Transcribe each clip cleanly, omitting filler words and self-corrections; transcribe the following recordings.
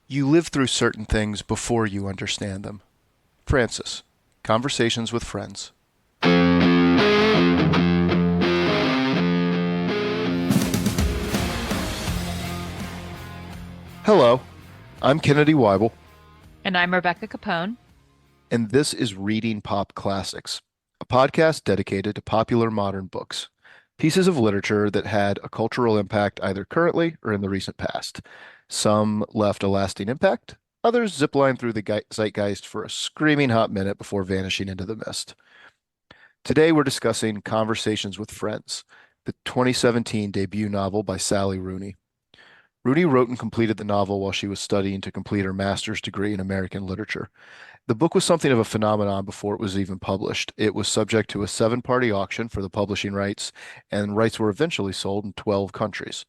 You live through certain things before you understand them. Francis, Conversations with Friends. Hello, I'm Kennedy Weibel, And I'm Rebecca Capone. and this is Reading Pop Classics, a podcast dedicated to popular modern books, pieces of literature that had a cultural impact either currently or in the recent past. Some left a lasting impact, others zipline through the zeitgeist for a screaming hot minute before vanishing into the mist. Today we're discussing Conversations with Friends, the 2017 debut novel by Sally Rooney. Rooney wrote and completed the novel while she was studying to complete her master's degree in American literature. The book was something of a phenomenon before it was even published. It was subject to a seven-party auction for the publishing rights, and rights were eventually sold in 12 countries.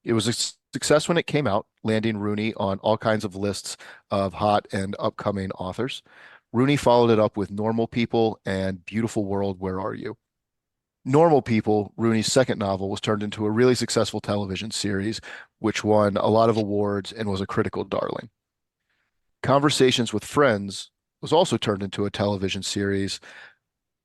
It was a success when it came out, landing Rooney on all kinds of lists of hot and upcoming authors. Rooney followed it up with Normal People and Beautiful World, Where Are You? Normal People, Rooney's second novel, was turned into a really successful television series, which won a lot of awards and was a critical darling. Conversations with Friends was also turned into a television series,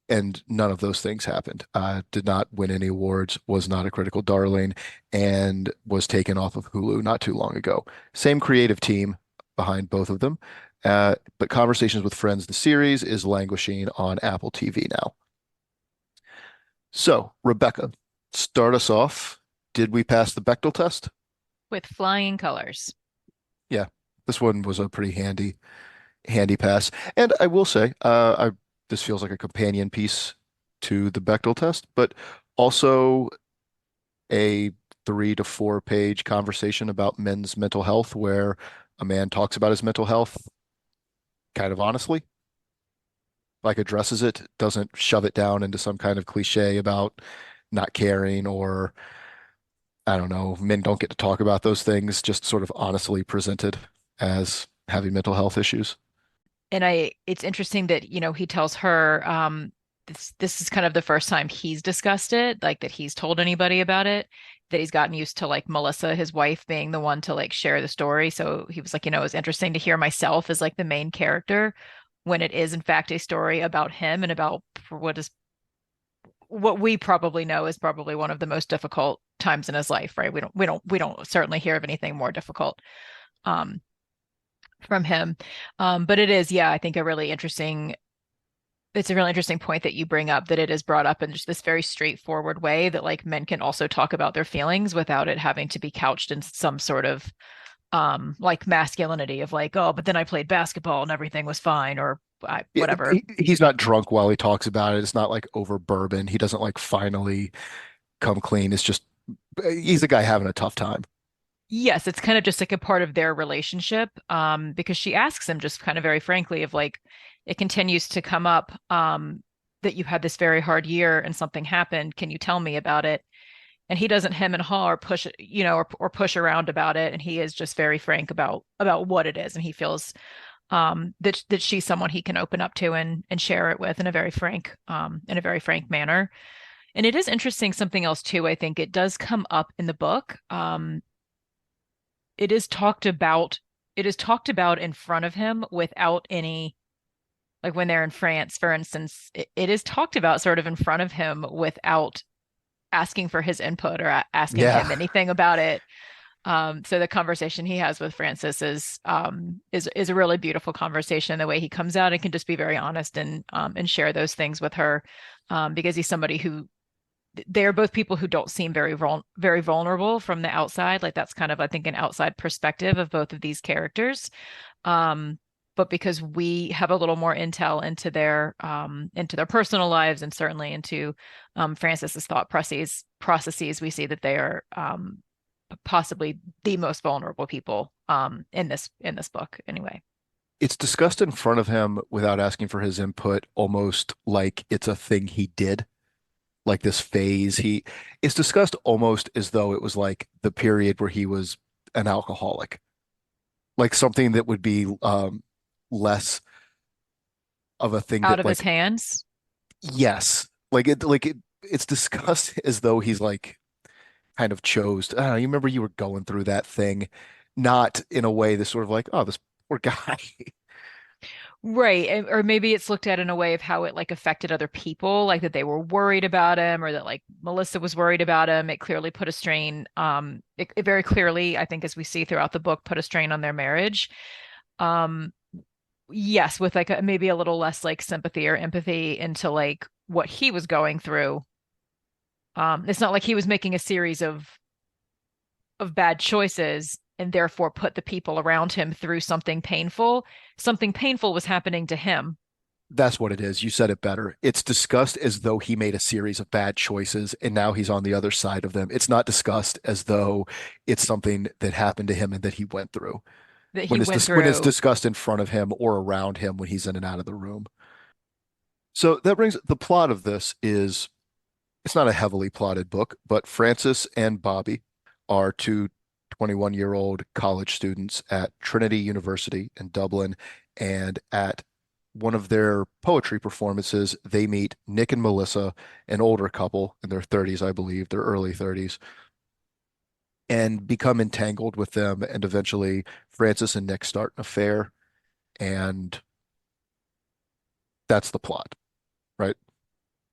and none of those things happened. Did not win any awards, was not a critical darling, and was taken off of Hulu not too long ago. Same creative team behind both of them, but Conversations with Friends, the series, is languishing on Apple TV now. So, Rebecca, start us off. Did we pass the Bechdel test? With flying colors. Yeah, this one was a pretty handy pass. And I will say, this feels like a companion piece to the Bechdel test, but also a 3 to 4 page conversation about men's mental health, where a man talks about his mental health kind of honestly, like addresses it, doesn't shove it down into some kind of cliche about not caring or I don't know, men don't get to talk about those things, just sort of honestly presented as having mental health issues. It's interesting that, he tells her, this is kind of the first time he's discussed it, like that he's told anybody about it, that he's gotten used to like Melissa, his wife, being the one to like share the story. So he was like, it's interesting to hear myself as like the main character when it is in fact a story about him and about what we probably know is probably one of the most difficult times in his life, right? We don't certainly hear of anything more difficult. Um, from him. But it is, yeah, I think it's a really interesting point that you bring up that it is brought up in just this very straightforward way that like men can also talk about their feelings without it having to be couched in some sort of like masculinity of like, oh, but then I played basketball and everything was fine or Yeah, whatever. he's not drunk while he talks about it. It's not like over bourbon. He doesn't like finally come clean. It's just he's a guy having a tough time. Yes, it's kind of just like a part of their relationship, because she asks him just kind of very frankly of like, it continues to come up, that you had this very hard year and something happened. Can you tell me about it? And he doesn't hem and haw or push, or push around about it. And he is just very frank about what it is. And he feels that she's someone he can open up to and share it with in a very frank manner. And it is interesting, something else too, I think it does come up in the book. It is talked about it is talked about in front of him without any, like when they're in France, for instance, it is talked about sort of in front of him without asking for his input or asking him Yeah, anything about it. So the conversation he has with Frances is a really beautiful conversation. The way he comes out and can just be very honest and share those things with her, because he's somebody who, they are both people who don't seem very vulnerable from the outside. Like that's kind of, I think, an outside perspective of both of these characters. Um, but because we have a little more intel into their personal lives and certainly into Frances's thought processes, we see that they are possibly the most vulnerable people in this book anyway. it's discussed in front of him without asking for his input, almost like it's a thing he did, like this phase. It's discussed almost as though it was like the period where he was an alcoholic, like something that would be less of a thing Out that of his like hands. yes, it's discussed as though he's like kind of chose. I don't know, you remember you were going through that thing not in a way that's sort of like, oh, this poor guy. Right. Or maybe it's looked at in a way of how it like affected other people, like that they were worried about him or that like Melissa was worried about him. It clearly put a strain, it very clearly, I think, as we see throughout the book, put a strain on their marriage. Um, yes, with like maybe a little less like sympathy or empathy into like what he was going through. It's not like he was making a series of bad choices and therefore put the people around him through something painful. Something painful was happening to him. That's what it is. You said it better. It's discussed as though he made a series of bad choices and now he's on the other side of them. It's not discussed as though it's something that happened to him and that he went through. That he went When it's through. discussed in front of him or around him when he's in and out of the room. So that brings the plot of this is it's not a heavily plotted book, but Francis and Bobby are two 21-year-old college students at Trinity University in Dublin. And at one of their poetry performances, they meet Nick and Melissa, an older couple in their 30s, I believe, their early 30s, and become entangled with them. And eventually, Francis and Nick start an affair. And that's the plot, right?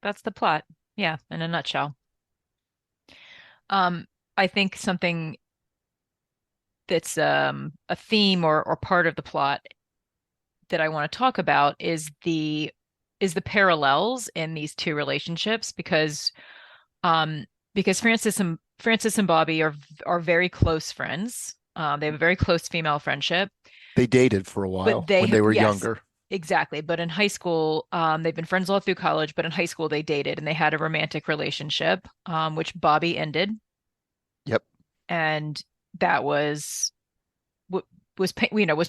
That's the plot. Yeah, in a nutshell. I think something that's a theme or part of the plot that I want to talk about is the parallels in these two relationships um because Francis and Bobby are very close friends. They have a very close female friendship, They dated for a but while when they were yes, younger. exactly. But in high school, they've been friends all through college, but in high school they dated and they had a romantic relationship, which Bobby ended, Yep. and that was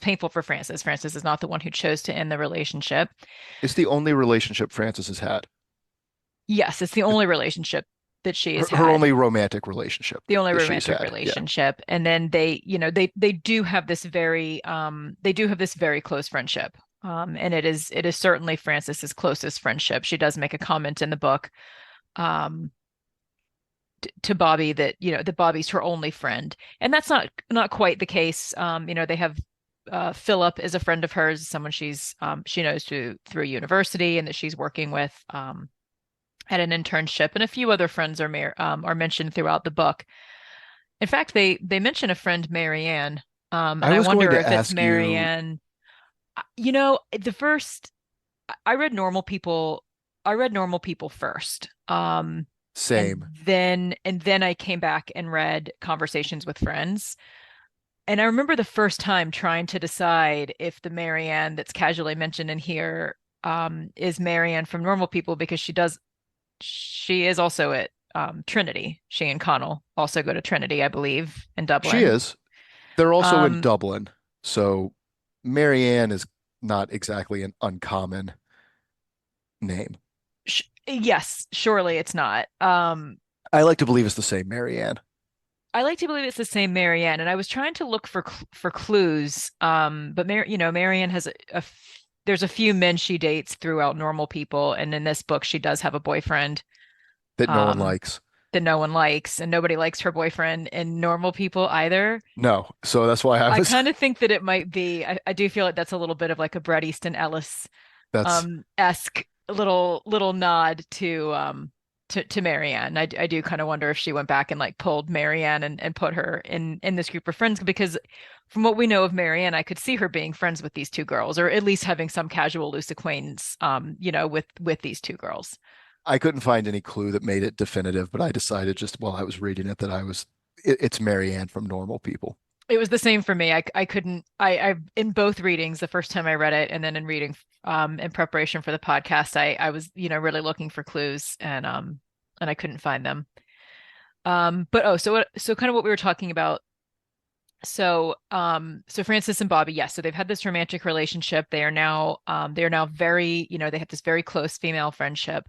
painful for Francis. Francis is not the one who chose to end the relationship. It's the only relationship Frances has had. Yes, it's the only relationship that she has Her had, only romantic relationship the only that she's romantic had. Yeah. relationship. And then they do have this very close friendship. And it is certainly Francis's closest friendship. She does make a comment in the book um to Bobby that that Bobby's her only friend. And that's not quite the case. They have Philip is a friend of hers, someone she knows through university and that she's working with at an internship, and a few other friends are mentioned throughout the book. In fact, they mention a friend, Marianne, and I I was going wonder to if it's ask you, Marianne. The first I read Normal People. I read Normal People first, and same. then I came back and read Conversations with Friends. And I remember the first time trying to decide if the Marianne that's casually mentioned in here is Marianne from Normal People, because she is also at Trinity. She and Connell also go to Trinity, I believe, in She Dublin. is. They're also in Um, Dublin. So Marianne is not exactly an uncommon name. yes, surely it's not. I like to believe it's the same Marianne. I like to believe it's the same Marianne, and I was trying to look for clues. But Marianne has there's a few men she dates throughout Normal People, and in this book, she does have a boyfriend That no one um, likes. that no one likes, and nobody likes her boyfriend in Normal People either. No. So that's why I I was, kind of think that it might be. I do feel like that's a little bit of like a Bret Easton Ellis that's, esque little nod to Marianne. I do kind of wonder if she went back and like pulled Marianne and put her in this group of friends, because from what we know of Marianne, I could see her being friends with these two girls, or at least having some casual loose acquaintance with these two girls. I couldn't find any clue that made it definitive, but I decided just while I was reading it that it's Marianne from Normal People. It was the same for me. I couldn't I in both readings, the first time I read it and then in reading in preparation for the podcast, I was, really looking for clues, and I couldn't find them. But so kind of what we were talking about. So Francis and Bobby, yes, so they've had this romantic relationship. They are now very, they have this very close female friendship.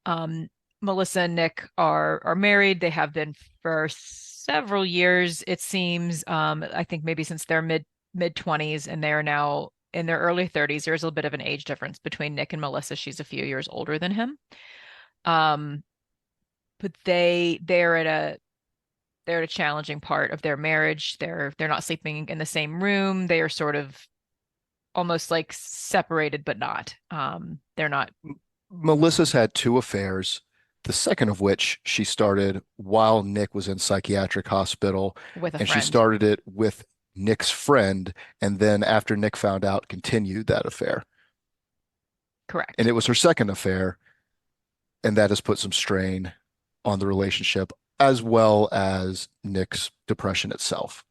Um, Melissa and Nick are married. They have been for several years, it seems. I think maybe since their mid 20s, and they are now in their early 30s. There's a little bit of an age difference between Nick and Melissa. She's a few years older than him. Um, but they're at They're at a challenging part of their marriage. They're not sleeping in the same room. They are sort of almost like separated, but not. They're not Melissa's had two affairs, the second of which she started while Nick was in psychiatric hospital, with a and she friend. started it with Nick's friend, and then after Nick found out, continued that affair. And Correct. it was her second affair, and that has put some strain on the relationship as well as Nick's depression itself.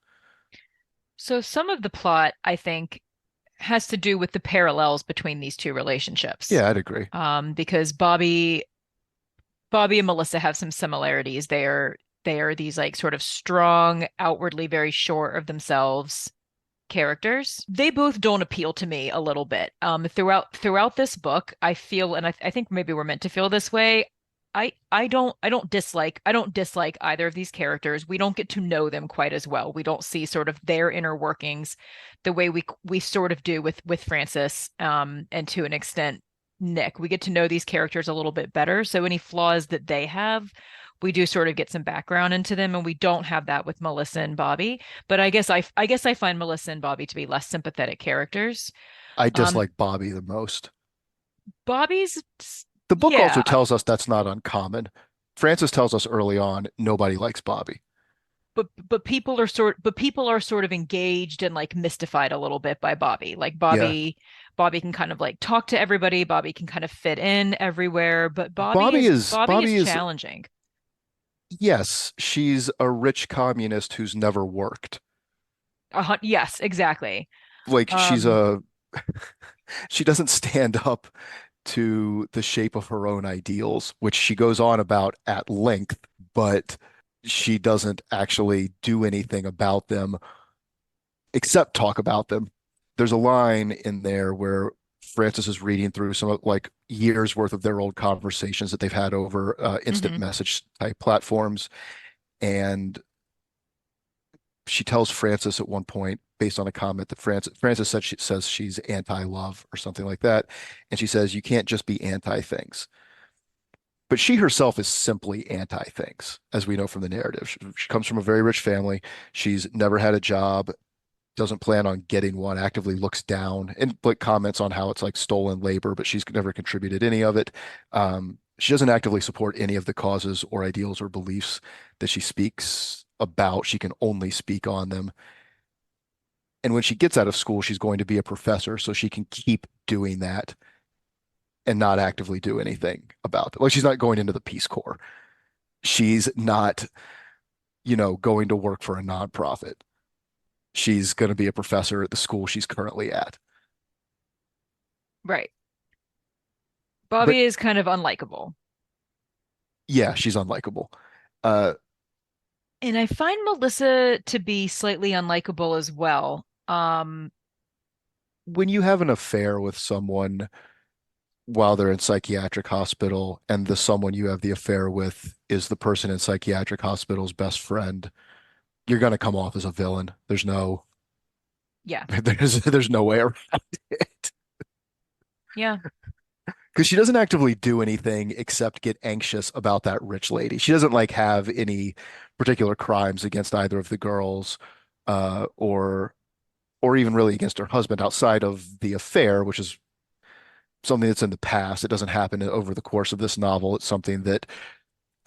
So some of the plot, I think, has to do with the parallels between these two relationships. Yeah, I'd agree. Because Bobby and Melissa have some similarities. They are these like sort of strong, outwardly very sure of themselves characters. They both don't appeal to me a little bit. Throughout this book, I feel, and I think maybe we're meant to feel this way. I don't dislike either of these characters. We don't get to know them quite as well. We don't see sort of their inner workings the way we sort of do with Francis, and to an extent Nick. We get to know these characters a little bit better. So any flaws that they have, we do sort of get some background into them, and we don't have that with Melissa and Bobby. But I guess I find Melissa and Bobby to be less sympathetic characters. I Um, dislike Bobby the most. Bobby's, The book also yeah, tells us that's not uncommon. Francis tells us early on nobody likes Bobby. but people are sort of engaged and like mystified a little bit by Bobby. Like Yeah. Bobby can kind of like talk to everybody. Bobby can kind of fit in everywhere, but Bobby Bobby is is Bobby is Bobby is challenging. yes, she's a rich communist who's never worked. Yes, exactly. Like she's Um, a she doesn't stand up to the shape of her own ideals, which she goes on about at length, but she doesn't actually do anything about them except talk about them. There's a line in there where Francis is reading through some like years worth of their old conversations that they've had over instant mhm. message type platforms. And she tells Francis at one point, based on a comment that Francis said she says she's anti-love or something like that. And she says, you can't just be anti things. But she herself is simply anti things, as we know from the narrative. She comes from a very rich family. She's never had a job, doesn't plan on getting one, actively looks down and like comments on how it's like stolen labor, but she's never contributed any of it. She doesn't actively support any of the causes or ideals or beliefs that she speaks about. She can only speak on them. And when she gets out of school, she's going to be a professor, so she can keep doing that and not actively do anything about it. Like she's not going into the Peace Corps. She's not, going to work for a nonprofit. She's going to be a professor at the school she's currently at. Right. But Bobby is kind of unlikable. yeah, she's unlikable. Uh, And I find Melissa to be slightly unlikable as well. when you have an affair with someone while they're in psychiatric hospital and the someone you have the affair with is the person in psychiatric hospital's best friend, you're going to come off as a villain. There's no Yeah. there's no way around it. Yeah. Because she doesn't actively do anything except get anxious about that rich lady. She doesn't like have any particular crimes against either of the girls, or even really against her husband outside of the affair, which is something that's in the past. It doesn't happen over the course of this novel. It's something that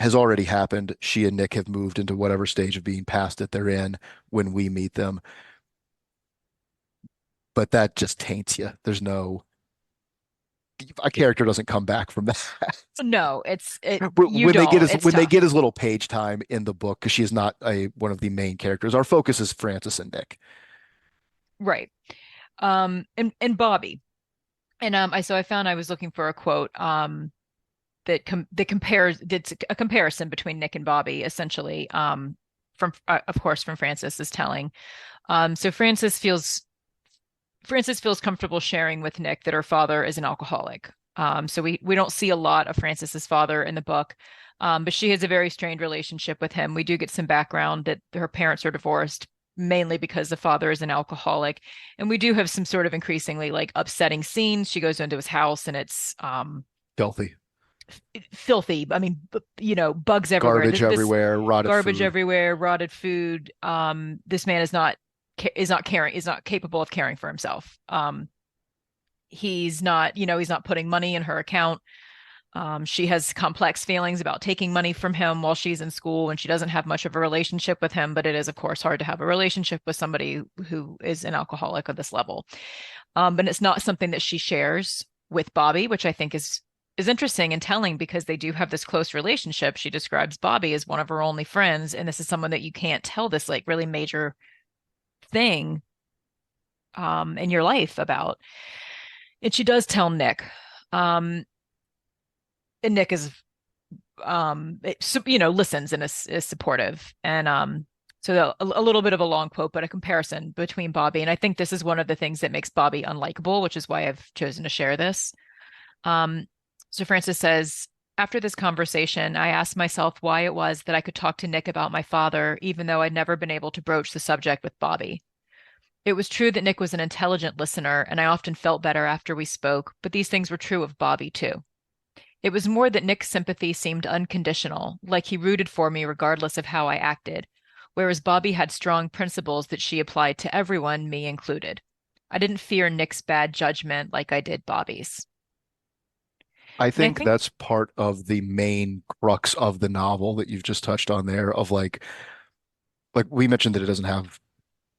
has already happened. She and Nick have moved into whatever stage of being past that they're in when we meet them. But that just taints you. There's no A character doesn't come back from that. No, it's it you When they get don't. his It's when they tough. get his little page time in the book, because she is not a one of the main characters. Our focus is Francis and Nick. Right. And Bobby. And I was looking for a quote that compares that's a comparison between Nick and Bobby essentially, from of course from Francis's telling. So Frances feels comfortable sharing with Nick that her father is an alcoholic. So we don't see a lot of Frances's father in the book, but she has a very strained relationship with him. We do get some background that her parents are divorced mainly because the father is an alcoholic, and we do have some sort of increasingly like upsetting scenes. She goes into his house, and it's Filthy. filthy. I mean, bugs everywhere. Garbage This everywhere, rotted garbage food. everywhere, rotted food. This man is not capable of caring for himself. He's not, he's not putting money in her account. She has complex feelings about taking money from him while she's in school, and she doesn't have much of a relationship with him. But it is, of course, hard to have a relationship with somebody who is an alcoholic of this level. But it's not something that she shares with Bobby, which I think is interesting and telling because they do have this close relationship. She describes Bobby as one of her only friends, and this is someone that you can't tell this like really major thing in your life about. And she does tell Nick. And Nick is listens and is supportive. And so a little bit of a long quote, but a comparison between Bobby. And I think this is one of the things that makes Bobby unlikable, which is why I've chosen to share this. So Frances says, after this conversation, I asked myself why it was that I could talk to Nick about my father, even though I'd never been able to broach the subject with Bobby. It was true that Nick was an intelligent listener, and I often felt better after we spoke, but these things were true of Bobby too. It was more that Nick's sympathy seemed unconditional, like he rooted for me regardless of how I acted, whereas Bobby had strong principles that she applied to everyone, me included. I didn't fear Nick's bad judgment like I did Bobby's. I And I think think, that's part of the main crux of the novel that you've just touched on there of like we mentioned that it doesn't have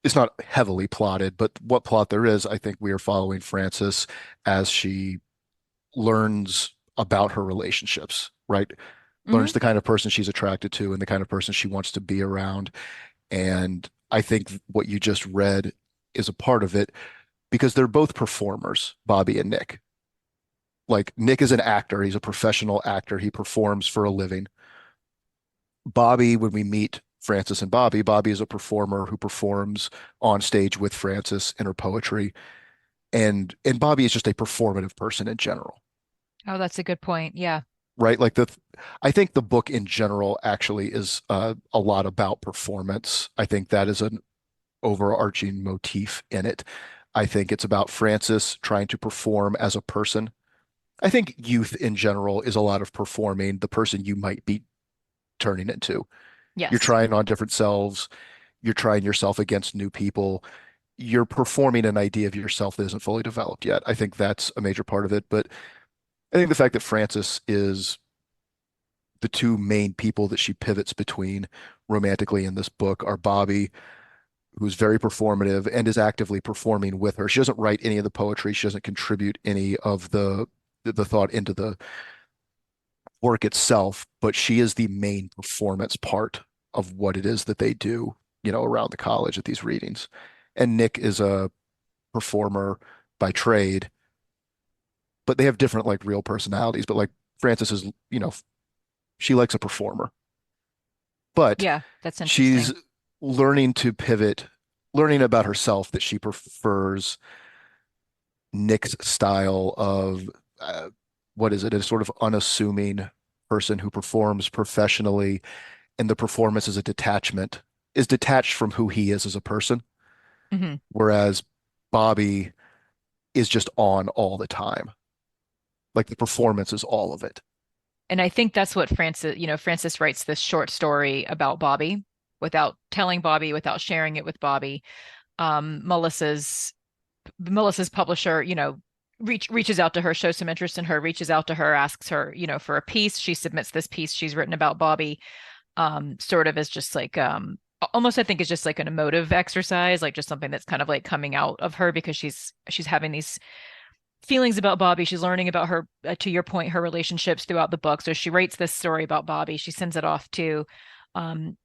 it's not heavily plotted, but what plot there is, I think we are following Frances as she learns about her relationships, right? mhm, Learns the kind of person she's attracted to and the kind of person she wants to be around. And I think what you just read is a part of it because they're both performers, Bobby and Nick. Like Nick is an actor, he's a professional actor, he performs for a living. Bobby, when we meet Frances and Bobby, Bobby is a performer who performs on stage with Frances in her poetry. And Bobby is just a performative person in general, oh, that's a good point. Yeah. right? I think the book in general actually is a lot about performance. I think that is an overarching motif in it. I think it's about Frances trying to perform as a person. I think youth in general is a lot of performing the person you might be turning into. You're Yes. trying on different selves. You're trying yourself against new people. You're performing an idea of yourself that isn't fully developed yet. I think that's a major part of it. But I think the fact that Frances is the two main people that she pivots between romantically in this book are Bobby, who's very performative and is actively performing with her. She doesn't write any of the poetry. She doesn't contribute any of the thought into the work itself, but she is the main performance part of what it is that they do, around the college at these readings. And Nick is a performer by trade, but they have different like real personalities. But like Frances is, she likes a performer, but Yeah, that's she's interesting. learning to pivot, learning about herself that she prefers Nick's style of what is it? A sort of unassuming person who performs professionally, and the performance is a detachment, is detached from who he is as a person, Hmm. whereas Bobby is just on all the time. Like the performance is all of it. And I think that's what Frances writes this short story about Bobby without telling Bobby, without sharing it with Bobby. Melissa's publisher, reaches out to her, shows some interest in her, reaches out to her, asks her, for a piece. She submits this piece she's written about Bobby, sort of as just like almost I think it's just like an emotive exercise, like just something that's kind of like coming out of her because she's having these feelings about Bobby. She's learning about her, to your point, her relationships throughout the book. So she writes this story about Bobby. She sends it off um,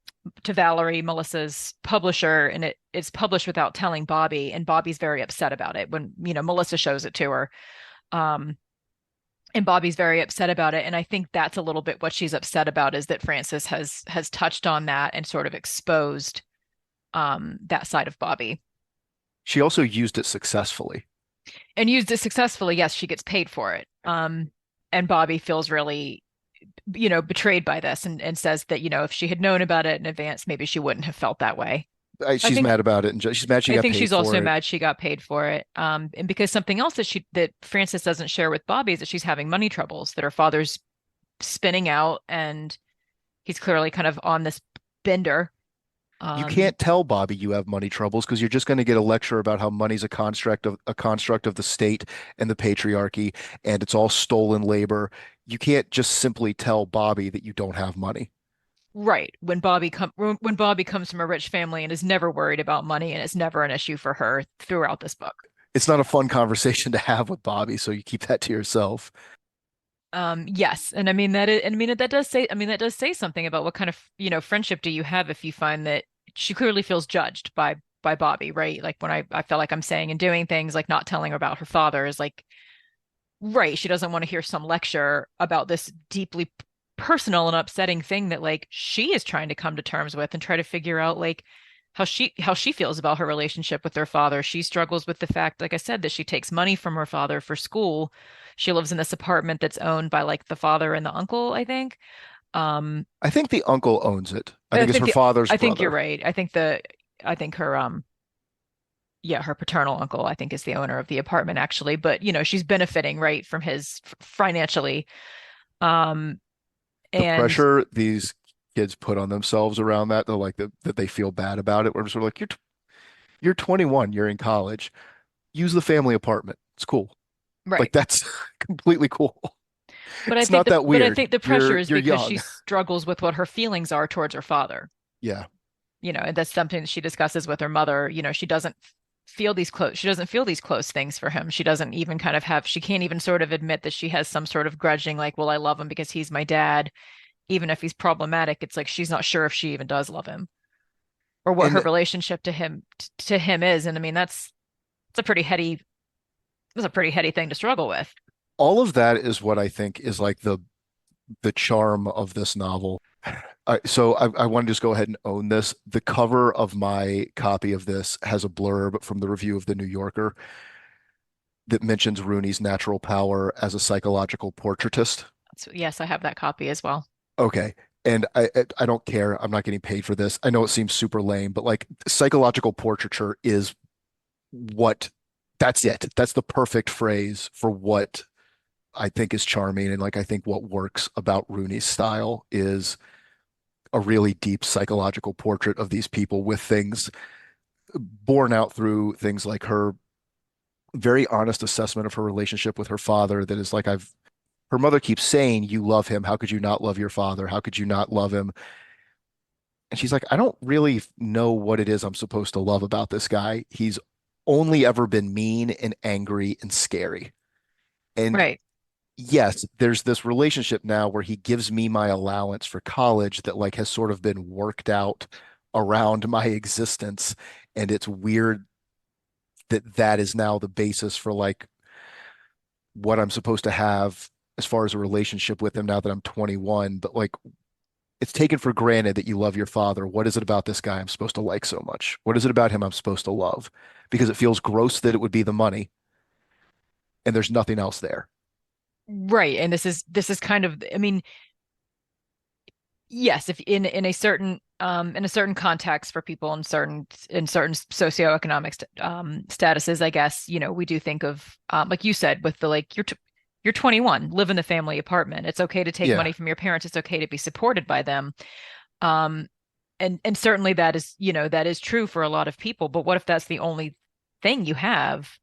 to Valerie, Melissa's publisher, and it's published without telling Bobby. And Bobby's very upset about it when Melissa shows it to her. Um, and Bobby's very upset about it. And I think that's a little bit what she's upset about is that Frances has touched on that and sort of exposed that side of Bobby She also used it successfully. and used it successfully. Yes, she gets paid for it. And Bobby feels really, betrayed by this and says that, if she had known about it in advance, maybe she wouldn't have felt that way. I She's think mad about it, and she's mad she I got think paid she's for also it. mad she got paid for it. And because something else that Frances doesn't share with Bobby is that she's having money troubles, that her father's spinning out, and he's clearly kind of on this bender. You Um, can't tell Bobby you have money troubles because you're just going to get a lecture about how money's a construct of the state and the patriarchy, and it's all stolen labor. You can't just simply tell Bobby that you don't have money. right. When Bobby comes from a rich family and is never worried about money, and it's never an issue for her throughout this book. It's not a fun conversation to have with Bobby, so you keep that to yourself. Yes, and I mean that does say, that does say something about what kind of, friendship do you have if you find that she clearly feels judged by Bobby, right? Like when I feel like I'm saying and doing things like not telling her about her father is like, right, she doesn't want to hear some lecture about this deeply personal and upsetting thing that like she is trying to come to terms with and try to figure out like how she feels about her relationship with her father. She struggles with the fact, like I said, that she takes money from her father for school. She lives in this apartment that's owned by like the father and the uncle, I think. Um, I think the uncle owns it. I I think it's think her the father's I think you're brother. right. I think her yeah, her paternal uncle, I think, is the owner of the apartment actually, but she's benefiting, right, from his financially. Um, The and pressure these kids put on themselves around that, they're like that they feel bad about it. We're sort of like, you're 21, you're in college. Use the family apartment. It's cool. Like right. that's completely cool. But I It's think not the that but I weird. think the pressure is You're because she young. struggles with what her feelings are towards her father. Yeah. And that's something she discusses with her mother. She doesn't feel these close things for him. She doesn't even kind of have, she can't even sort of admit that she has some sort of grudging, like, well, I love him because he's my dad. Even if he's problematic, it's like she's not sure if she even does love him or what her And relationship to him is. And I mean, it's a pretty heady, that's a pretty heady thing to struggle with. all of that is what I think is like the charm of this novel. So I want to just go ahead and own this. The cover of my copy of this has a blurb from the review of the New Yorker that mentions Rooney's natural power as a psychological portraitist. So yes, I have that copy as well. Okay. And I don't care. I'm not getting paid for this. I know it seems super lame, but like psychological portraiture is what that's it. That's the perfect phrase for what I think is charming. And like I think what works about Rooney's style is a really deep psychological portrait of these people with things borne out through things like her very honest assessment of her relationship with her father that is like I've her mother keeps saying you love him, how could you not love your father, how could you not love him, and she's like I don't really know what it is I'm supposed to love about this guy. He's only ever been mean and angry and scary. And Right. yes, there's this relationship now where he gives me my allowance for college that like has sort of been worked out around my existence, and it's weird that that is now the basis for like what I'm supposed to have as far as a relationship with him now that I'm 21. But like it's taken for granted that you love your father. What is it about this guy I'm supposed to like so much? What is it about him I'm supposed to love? Because it feels gross that it would be the money and there's nothing else there. Right. And this is kind of, I mean, yes, if in a certain context for people in certain socioeconomic statuses, I guess, we do think of like you said with the like you're 21, live in the family apartment. It's okay to take Yeah. money from your parents. It's okay to be supported by them. Um, and certainly that is true for a lot of people. But what if that's the only thing you have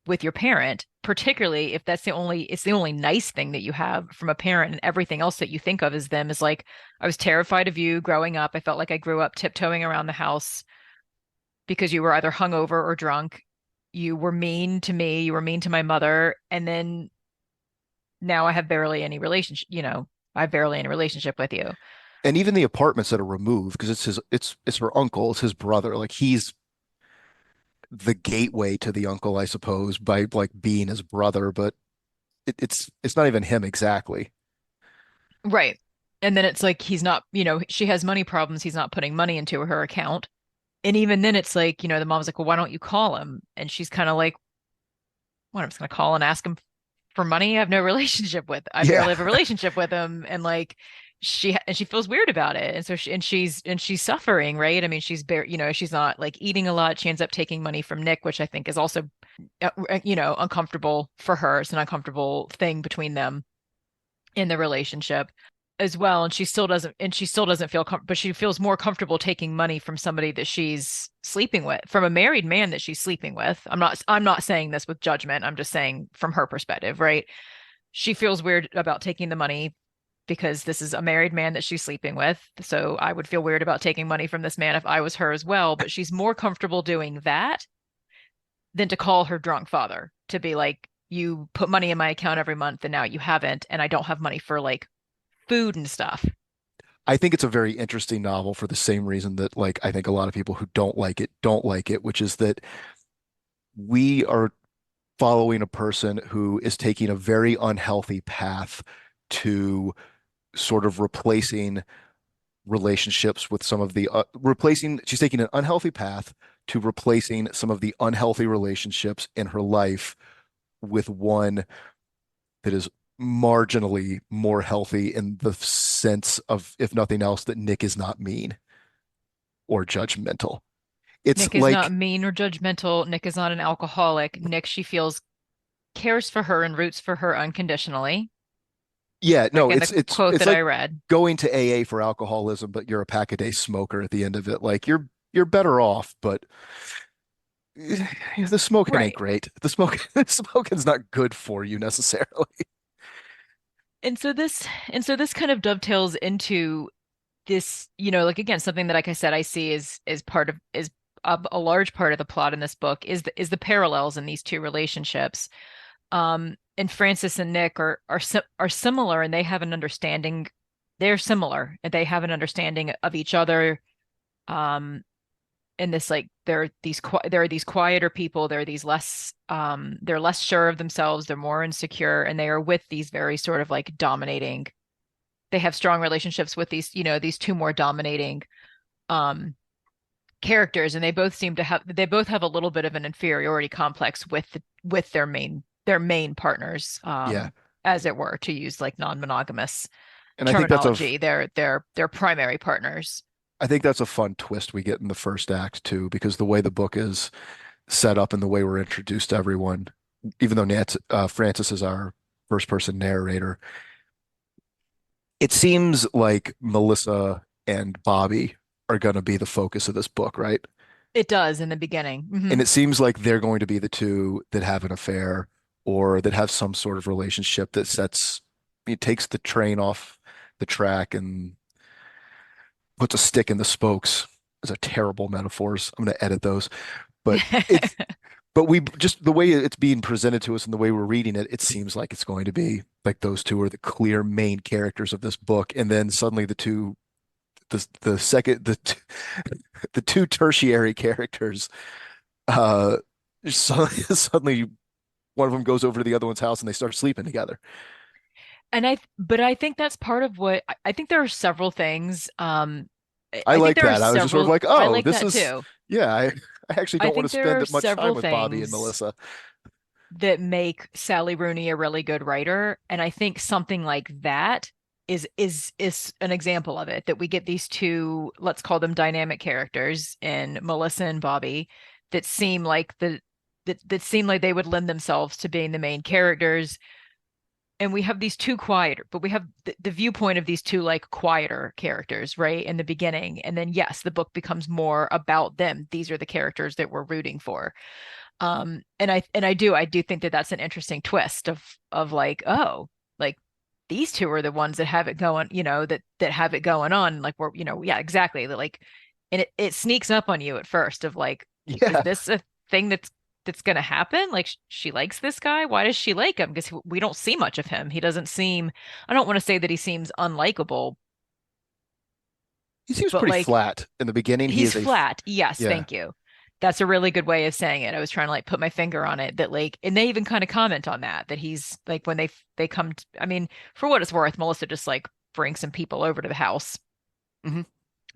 with your parent, particularly if it's the only nice thing that you have from a parent, and everything else that you think of as them is like, I was terrified of you growing up. I felt like I grew up tiptoeing around the house because you were either hungover or drunk. You were mean to me, you were mean to my mother, and then now I have barely any relationship, I have barely any relationship with you. And even the apartments that are removed, because it's her uncle, it's his brother. Like he's the gateway to the uncle, I suppose, by like being his brother, but it's not even him exactly. Right. And then it's like he's not, she has money problems, he's not putting money into her account. And even then it's like, the mom's like, well, why don't you call him? And she's kind of like, what, I'm just gonna call and ask him for money? I Yeah. barely have a relationship with him. And like she feels weird about it. And so she's suffering, right? I mean, she's not like eating a lot. She ends up taking money from Nick, which I think is also uncomfortable for her. It's an uncomfortable thing between them. in the relationship as well. And she still doesn't feel but she feels more comfortable taking money from somebody that she's sleeping with, from a married man that she's sleeping with. I'm not saying this with judgment. I'm just saying from her perspective, right? She feels weird about taking the money because this is a married man that she's sleeping with. So I would feel weird about taking money from this man if I was her as well. But she's more comfortable doing that than to call her drunk father to be like, you put money in my account every month and now you haven't, and I don't have money for like food and stuff. I think it's a very interesting novel for the same reason that like I think a lot of people who don't like it, which is that we are following a person who is taking a very unhealthy path to sort of replacing relationships with some of the replacing she's taking an unhealthy path to replacing some of the unhealthy relationships in her life with one that is marginally more healthy in the sense of, if nothing else, that Nick is not mean or judgmental. It's Nick is not like, mean or judgmental. Nick is not an alcoholic. Nick, she feels, cares for her and roots for her unconditionally, yeah, like no, in the quote it's that I like read. going to AA for alcoholism, but you're a pack a day smoker at the end of it. Like you're better off, but the smoking ain't Right. great. The smoke the smoking's not good for you necessarily. And so this kind of dovetails into this, you know, like again, something that, like I said, I see is part of is a large part of the plot in this book is the parallels in these two relationships. And Francis and Nick are similar, and they have an understanding. They're similar, and they have an understanding of each other. In this, like, there are these quieter people. There are these less they're less sure of themselves. They're more insecure, and they are with these very sort of like dominating. They have strong relationships with these, you know, these two more dominating um characters, and they both have a little bit of an inferiority complex with their main partners, Yeah. as it were, to use like non-monogamous And terminology. They're primary partners. I think that's a fun twist we get in the first act too, because the way the book is set up and the way we're introduced to everyone, even though Francis is our first person narrator, it seems like Melissa and Bobby are going to be the focus of this book, right? It does in the beginning. And it seems like they're going to be the two that have an affair or that have some sort of relationship that it takes the train off the track and puts a stick in the spokes. Those are terrible metaphors. I'm going to edit those. But it's but we just the way it's being presented to us and the way we're reading it, it seems like it's going to be like those two are the clear main characters of this book, and then suddenly the second the two tertiary characters uh suddenly one of them goes over to the other one's house and they start sleeping together. But I think that's part of what I think there are several things. I I think like there are that. I was just sort of several. like, I oh, like this that is too. yeah, I actually I don't want to think there spend are that much time several with Bobby and things Melissa. that make Sally Rooney a really good writer, and I think something like that is an example of it. That we get these two, let's call them dynamic characters in Melissa and Bobby, that seem like that seem like they would lend themselves to being the main characters. And we have these two quieter, but we have the viewpoint of these two like quieter characters, right, in the beginning. And then yes, the book becomes more about them. These are the characters that we're rooting for. I do think that that's an interesting twist of like, oh, like these two are the ones that have it going, you know, that have it going on. Like we're, you know, yeah, exactly. Like, and it sneaks up on you at first of like, is Yeah, this a thing that's going to happen? Like she likes this guy. Why does she like him? Because we don't see much of him. He doesn't seem, I don't want to say that he seems unlikable, he seems but pretty like flat in the beginning. He he's is flat. Yes, yeah. thank you. That's a really good way of saying it. I was trying to like put my finger on it, that like, and they even kind of comment on that he's like, when they come to, I mean, for what it's worth, Melissa just like brings some people over to the house Mhm.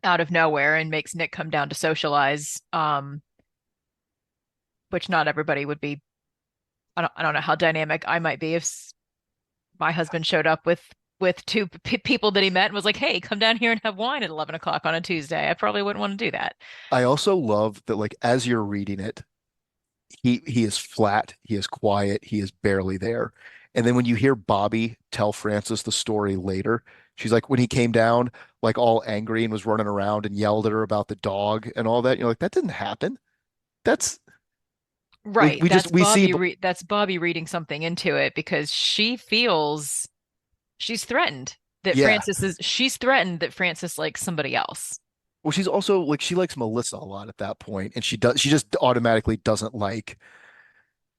out of nowhere and makes Nick come down to socialize, which not everybody would be. I don't know how dynamic I might be if my husband showed up with two people that he met and was like, "Hey, come down here and have wine at 11 o'clock on a Tuesday." I probably wouldn't want to do that. I also love that like as you're reading it, he is flat, he is quiet, he is barely there. And then when you hear Bobby tell Frances the story later, she's like, when he came down, like all angry and was running around and yelled at her about the dog and all that, you're like, that didn't happen. That's like, Right. That's Bobby reading something into it because she feels she's threatened that yeah. she's threatened that Francis likes somebody else. Well, she's also like, she likes Melissa a lot at that point, and she just automatically doesn't like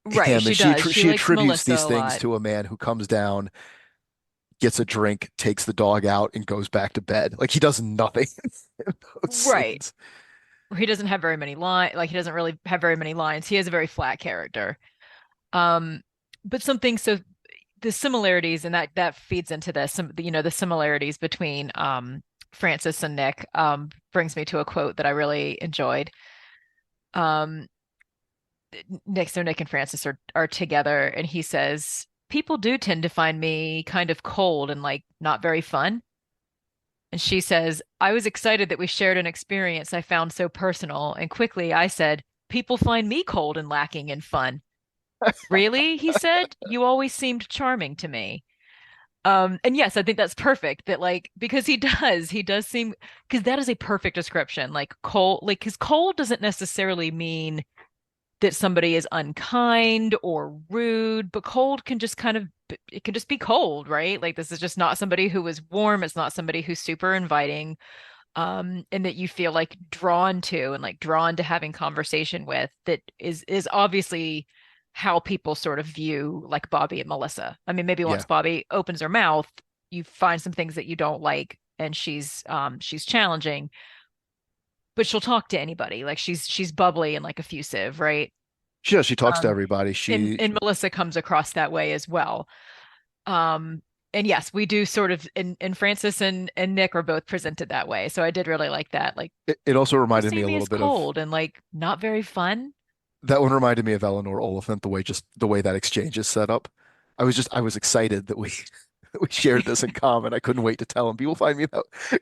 Right, him. And she does. She she likes attributes Melissa these a things lot. to a man who comes down, gets a drink, takes the dog out, and goes back to bed. Like he does nothing in those Right. scenes. He doesn't have very many lines, like he doesn't really have very many lines. He has a very flat character. Um, but something so the similarities and that feeds into this, the similarities between Francis and Nick brings me to a quote that I really enjoyed. Um, Nick and Francis are together, and he says, "People do tend to find me kind of cold and like not very fun." And she says, "I was excited that we shared an experience I found so personal." And quickly I said, "People find me cold and lacking in fun." "Really?" he said. "You always seemed charming to me." And yes, I think that's perfect that like because he does seem because that is a perfect description. Like cold, like because cold doesn't necessarily mean that somebody is unkind or rude, but cold can just kind of it can just be cold, right? Like this is just not somebody who is warm, it's not somebody who's super inviting, and that you feel like drawn to and like drawn to having conversation with that is obviously how people sort of view like Bobby and Melissa. I mean, maybe once Yeah. Bobby opens her mouth, you find some things that you don't like and she's challenging, but she'll talk to anybody. Like she's bubbly and like effusive, right? She talks to Um, everybody. and Melissa comes across that way as well. Um, and yes, we do sort of, and Francis and Nick are both presented that way. So I did really like that. Like, It also people reminded me see a me little as bit of cold and like not very fun. that one reminded me of Eleanor Oliphant, the way that exchange is set up. I was excited that we that we shared this in common. I couldn't wait to tell him. People find me that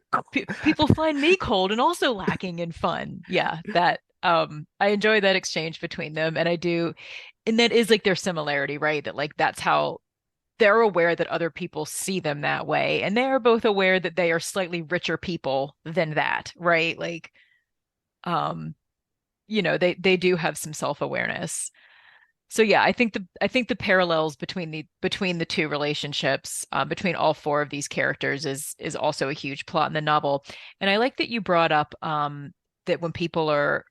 People find me cold and also lacking in fun. Yeah, that I enjoy that exchange between them, and I do, and that is like their similarity, right? That like that's how they're aware that other people see them that way, and they are both aware that they are slightly richer people than that, right? Like, um, they do have some self-awareness. So yeah, I think the parallels between the two relationships, between all four of these characters is also a huge plot in the novel. And I like that you brought up that when people are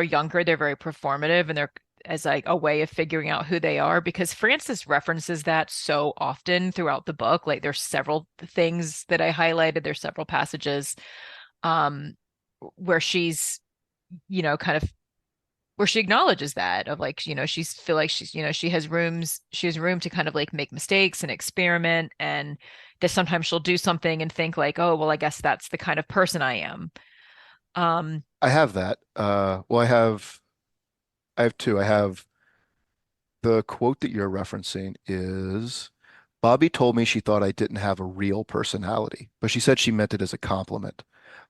younger, they're very performative and they're as like a way of figuring out who they are because Frances references that so often throughout the book. Like there's several things that I highlighted. There's several passages um where she's, kind of where she acknowledges that of like, she's feel like she has room to kind of like make mistakes and experiment and that sometimes she'll do something and think like, oh, well, I guess that's the kind of person I am. Um, I have that. Well, I have two. I have the quote that you're referencing is Bobby told me she thought I didn't have a real personality, but she said she meant it as a compliment.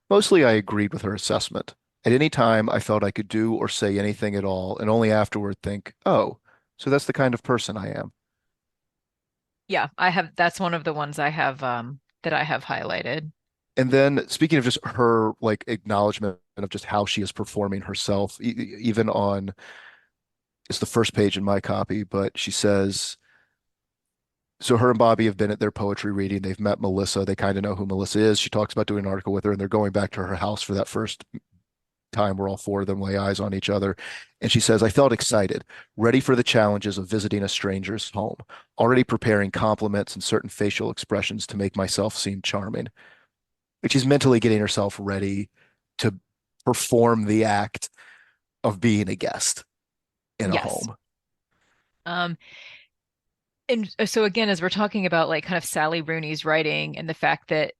Mostly I agreed with her assessment. At any time, I felt I could do or say anything at all, and only afterward think, oh, so that's the kind of person I am. yeah, that's one of the ones I have that I have highlighted. And then speaking of just her like acknowledgement of just how she is performing herself, even on it's the first page in my copy, but she says, so her and Bobby have been at their poetry reading. They've met Melissa. They kind of know who Melissa is. She talks about doing an article with her, and they're going back to her house for that first time where all four of them lay eyes on each other. And she says, I felt excited, ready for the challenges of visiting a stranger's home, already preparing compliments and certain facial expressions to make myself seem charming. Like she's mentally getting herself ready to perform the act of being a guest in a Yes. home. Um, and so again, as we're talking about like kind of Sally Rooney's writing and the fact that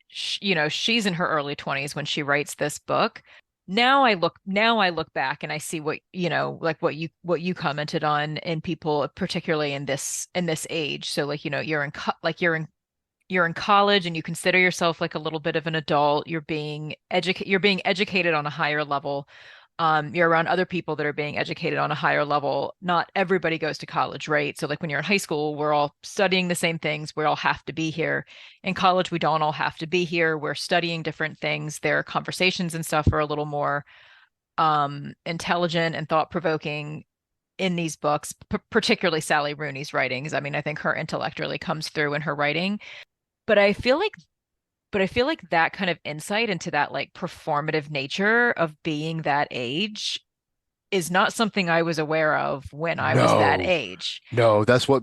she's in her early 20s when she writes this book. Now I look back and I see what, like what you commented on in people, particularly in this age. So like, you're in college and you consider yourself like a little bit of an adult. You're being educated on a higher level. you're around other people that are being educated on a higher level. Not everybody goes to college, right? So like when you're in high school, we're all studying the same things. We all have to be here. In college, we don't all have to be here. We're studying different things. Their conversations and stuff are a little more intelligent and thought-provoking in these books, particularly Sally Rooney's writings. I mean, I think her intellect really comes through in her writing. But I feel like that kind of insight into that like performative nature of being that age is not something I was aware of when I was that No, age. no, that's why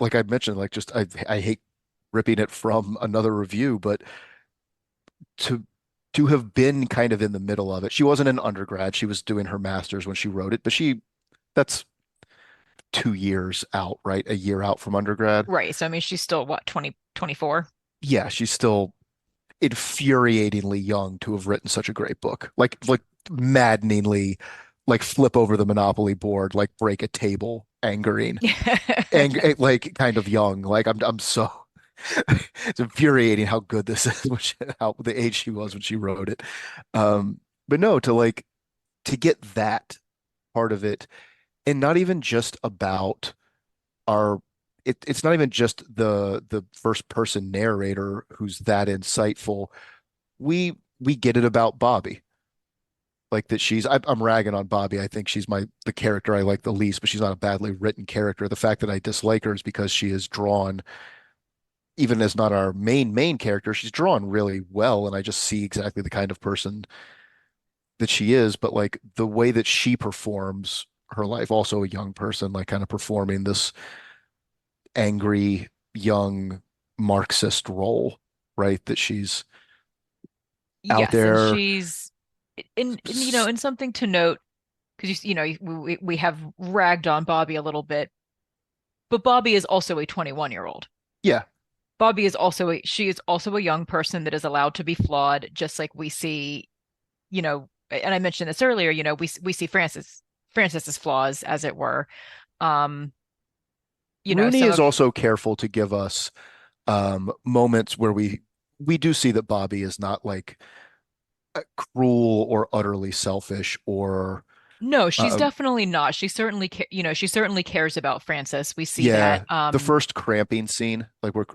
like I mentioned, like just I hate ripping it from another review, but to to have been kind of in the middle of it. She wasn't an undergrad. She was doing her master's when she wrote it, but that's 2 years out, right? A year out from undergrad. Right. So I mean she's still what, 20, 24? Yeah, she's still infuriatingly young to have written such a great book. Like maddeningly, like flip over the Monopoly board, like break a table, angering, like kind of young. Like I'm so it's infuriating how good this is, how the age she was when she wrote it. But no, to get that part of it, and not even just about our it's not even just the first person narrator who's that insightful. We get it about Bobby. Like that I'm ragging on Bobby. I think she's the character I like the least, but she's not a badly written character. The fact that I dislike her is because she is drawn, even as not our main character, she's drawn really well, and I just see exactly the kind of person that she is. But like the way that she performs her life, also a young person, like kind of performing this angry young Marxist role, right? That she's out Yes, and there. she's in and something to note because we have ragged on Bobby a little bit, but Bobby is also a 21-year-old. Yeah, She is also a young person that is allowed to be flawed, just like we see, and I mentioned this earlier, we see Frances's flaws, as it were. Um, Rooney some is of also careful to give us moments where we do see that Bobby is not like cruel or utterly selfish or No, she's uh, definitely not. She certainly cares about Frances. We see that. yeah. The first cramping scene, like where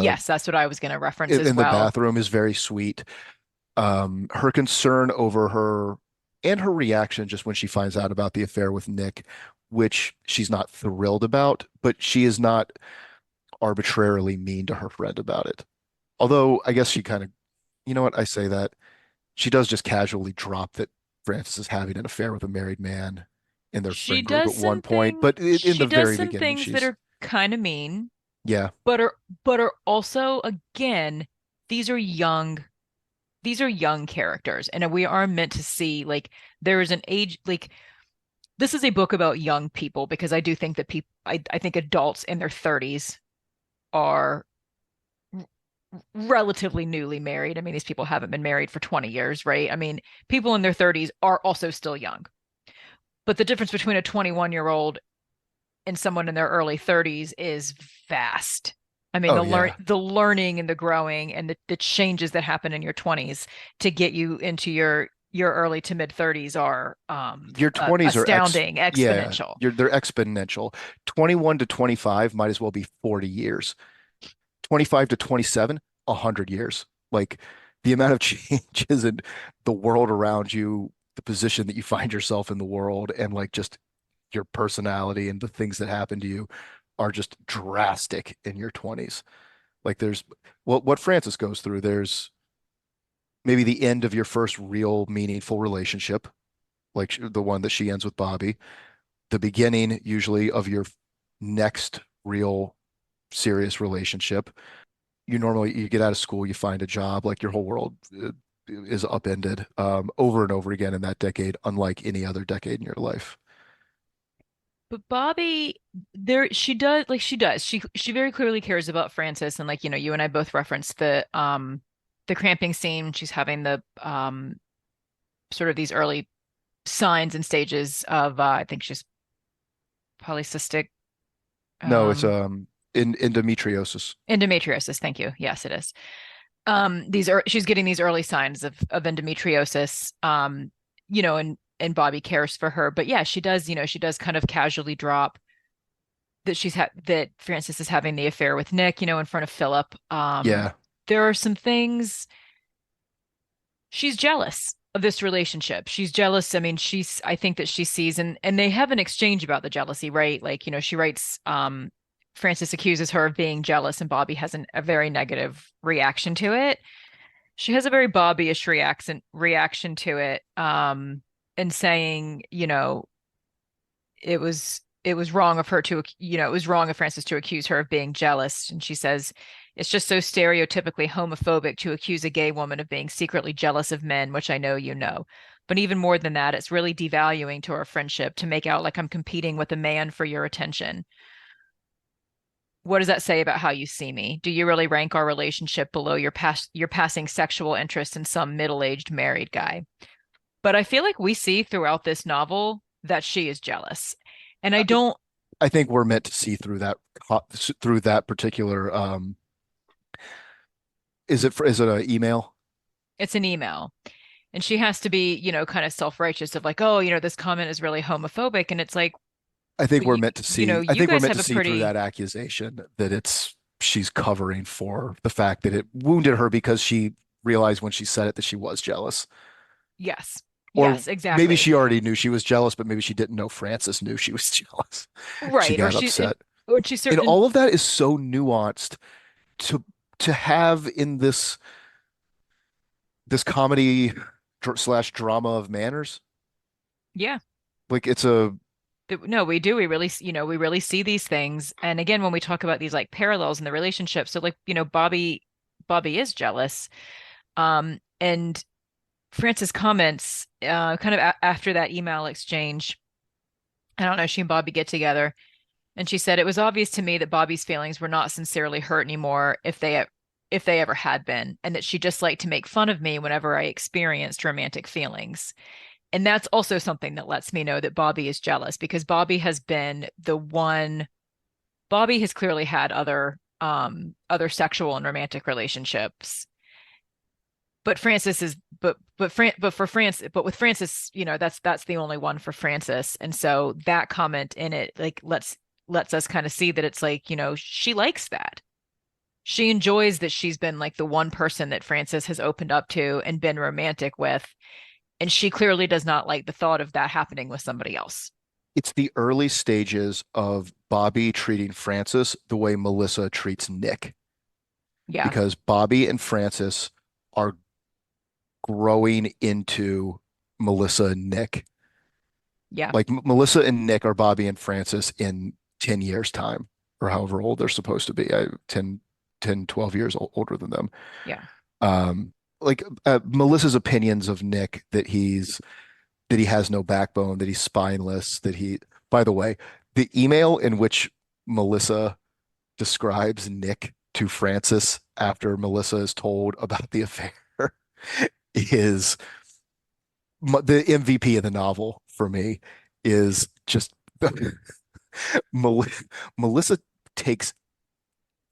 Yes, that's what I was going to reference as in the well. bathroom, is very sweet. Her concern over her and her reaction just when she finds out about the affair with Nick, which she's not thrilled about, but she is not arbitrarily mean to her friend about it. Although I guess she kind of, you know what, I say that she does just casually drop that Francis is having an affair with a married man in their She friend group does at one some point, thing but in she the does very some beginning, things that she's are kind of mean, yeah, but are also, again, these are young characters, and we are meant to see like there is an age, like this is a book about young people, because I do think that I think adults in their 30s are relatively newly married. I mean, these people haven't been married for 20 years, right? I mean, people in their 30s are also still young. But the difference between a 21-year-old and someone in their early 30s is vast. I mean, oh yeah, the learning and the growing and the changes that happen in your 20s to get you into your early to mid 30s are your 20s are astounding, yeah, exponential. they're exponential. 21 to 25 might as well be 40 years. 25 to 27, 100 years. Like the amount of changes in the world around you, the position that you find yourself in the world, and like just your personality and the things that happen to you are just drastic in your 20s. Like there's what Francis goes through. There's maybe the end of your first real meaningful relationship, like the one that she ends with Bobby, the beginning usually of your next real serious relationship. You get out of school, you find a job, like your whole world is upended over and over again in that decade, unlike any other decade in your life. But Bobby, there she does. She very clearly cares about Francis, and like, you and I both referenced the cramping scene. She's having the sort of these early signs and stages of I think she's polycystic No, it's um in endometriosis. endometriosis. Thank you. Yes, it is. She's getting these early signs of endometriosis. and Bobby cares for her. But yeah, she does, she does kind of casually drop that that Frances is having the affair with Nick, in front of Philip. Yeah. There are some things she's jealous of this relationship. She's jealous. I mean, I think that she sees and they have an exchange about the jealousy, right? Like, she writes, Frances accuses her of being jealous, and Bobby has a very negative reaction to it. She has a very Bobby-ish reaction to it, and saying, it was wrong of her to, it was wrong of Frances to accuse her of being jealous. And she says, it's just so stereotypically homophobic to accuse a gay woman of being secretly jealous of men, which I know you know. But even more than that, it's really devaluing to our friendship to make out like I'm competing with a man for your attention. What does that say about how you see me? Do you really rank our relationship below your passing sexual interest in some middle-aged married guy? But I feel like we see throughout this novel that she is jealous. And I don't, I think we're meant to see through that particular is it an email? it's an email. And she has to be, kind of self-righteous of like, oh, this comment is really homophobic. And it's like, I think but we're meant to see I you think we're guys meant have to a see through pretty, that accusation that she's covering for the fact that it wounded her because she realized when she said it that she was jealous. yes, Or yes, maybe exactly. she already knew she was jealous, but maybe she didn't know Frances knew she was jealous. She Right. got upset. Or she's And certain, all of that is so nuanced to have in this comedy slash drama of manners. yeah. Like it's a No, we do. We really, we really see these things. And again, when we talk about these like parallels in the relationship, so like, Bobby is jealous. And Frances comments, kind of after that email exchange. I don't know, she and Bobby get together, and she said it was obvious to me that Bobby's feelings were not sincerely hurt anymore if they ever had been, and that she just liked to make fun of me whenever I experienced romantic feelings. And that's also something that lets me know that Bobby is jealous, because Bobby has clearly had other sexual and romantic relationships. But Frances is but for France but with Frances, that's the only one for Frances. And so that comment in it like lets us kind of see that it's like, she likes that. She enjoys that she's been like the one person that Frances has opened up to and been romantic with. And she clearly does not like the thought of that happening with somebody else. it's the early stages of Bobby treating Frances the way Melissa treats Nick Yeah. because Bobby and Frances are growing into Melissa and Nick. Yeah. Like Melissa and Nick are Bobby and Frances in 10 years time or however old they're supposed to be. 10, 12 years older than them. Yeah. Um, like Melissa's opinions of Nick that he has no backbone, that he's spineless, by the way, the email in which Melissa describes Nick to Frances after Melissa is told about the affair is the MVP of the novel for me is just Mel Melissa takes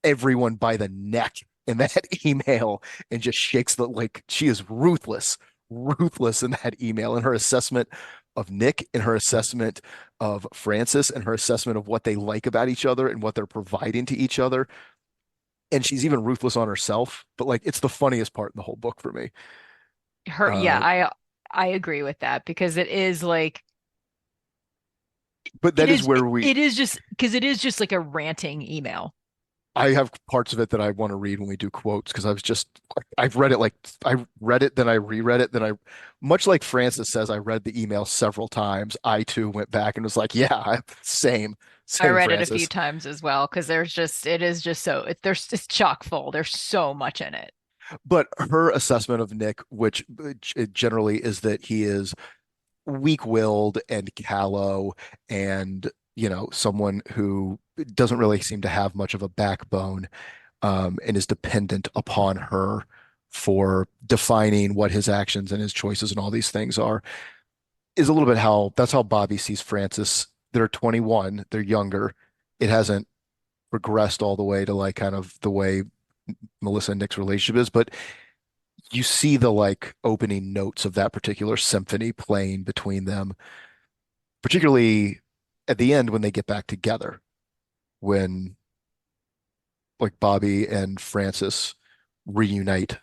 everyone by the neck in that email and just shakes like she is ruthless in that email in her assessment of Nick, in her assessment of Frances, and her assessment of what they like about each other and what they're providing to each other. And she's even ruthless on herself, but like it's the funniest part in the whole book for me. Yeah, Uh, I agree with that, because it is like but it that is is where we it is just because it is just like a ranting email. I have parts of it that I want to read when we do quotes because I've read it like I read it, then I reread it, then I much like Francis says, I read the email several times. I too went back and was like, yeah, I same read it a few Francis. times as well, because it is just so it's chock full. There's so much in it. But her assessment of Nick, which generally is that he is weak-willed and callow and, someone who doesn't really seem to have much of a backbone, and is dependent upon her for defining what his actions and his choices and all these things are, is a little bit that's how Bobby sees Francis. They're 21, they're younger. It hasn't progressed all the way to like kind of the way Melissa and Nick's relationship is, but you see the like opening notes of that particular symphony playing between them, particularly at the end when they get back together, when like Bobby and Francis reunite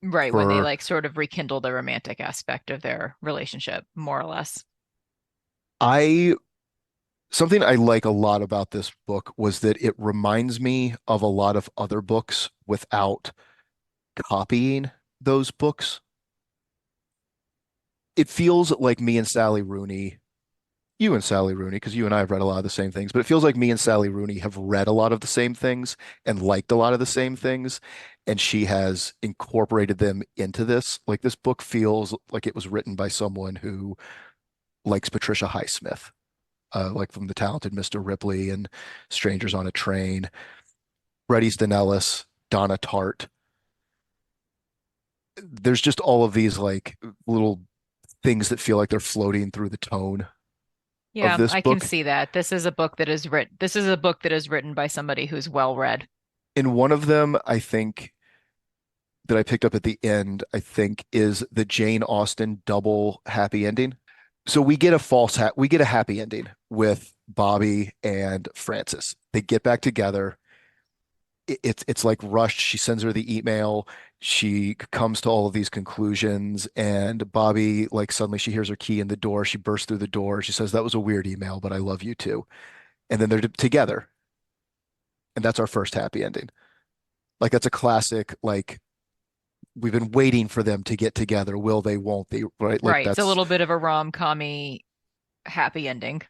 Right, when they for like sort of rekindle the romantic aspect of their relationship, more or less. I something I like a lot about this book was that it reminds me of a lot of other books without copying those books. It feels like me and Sally Rooney, you and Sally Rooney, because you and I have read a lot of the same things, but it feels like me and Sally Rooney have read a lot of the same things and liked a lot of the same things, and she has incorporated them into this. Like this book feels like it was written by someone who likes Patricia Highsmith, like from The Talented Mr. Ripley and Strangers on a Train, Bret Easton Ellis, Donna Tartt. There's just all of these like little things that feel like they're floating through the tone of Yeah, this I can book. see that. This is a book that is written by somebody who's well read. In one of them, I think that I picked up at the end, I think is the Jane Austen double happy ending. So we get a happy ending with Bobby and Francis. They get back together. It's like rushed. She sends her the email. She comes to all of these conclusions, and Bobby, like suddenly she hears her key in the door. She bursts through the door. She says, "That was a weird email, but I love you too." And then they're together, and that's our first happy ending. Like that's a classic, like we've been waiting for them to get together. Will they, won't they, right? Like Right. It's a that's, little bit of a rom-commy happy ending.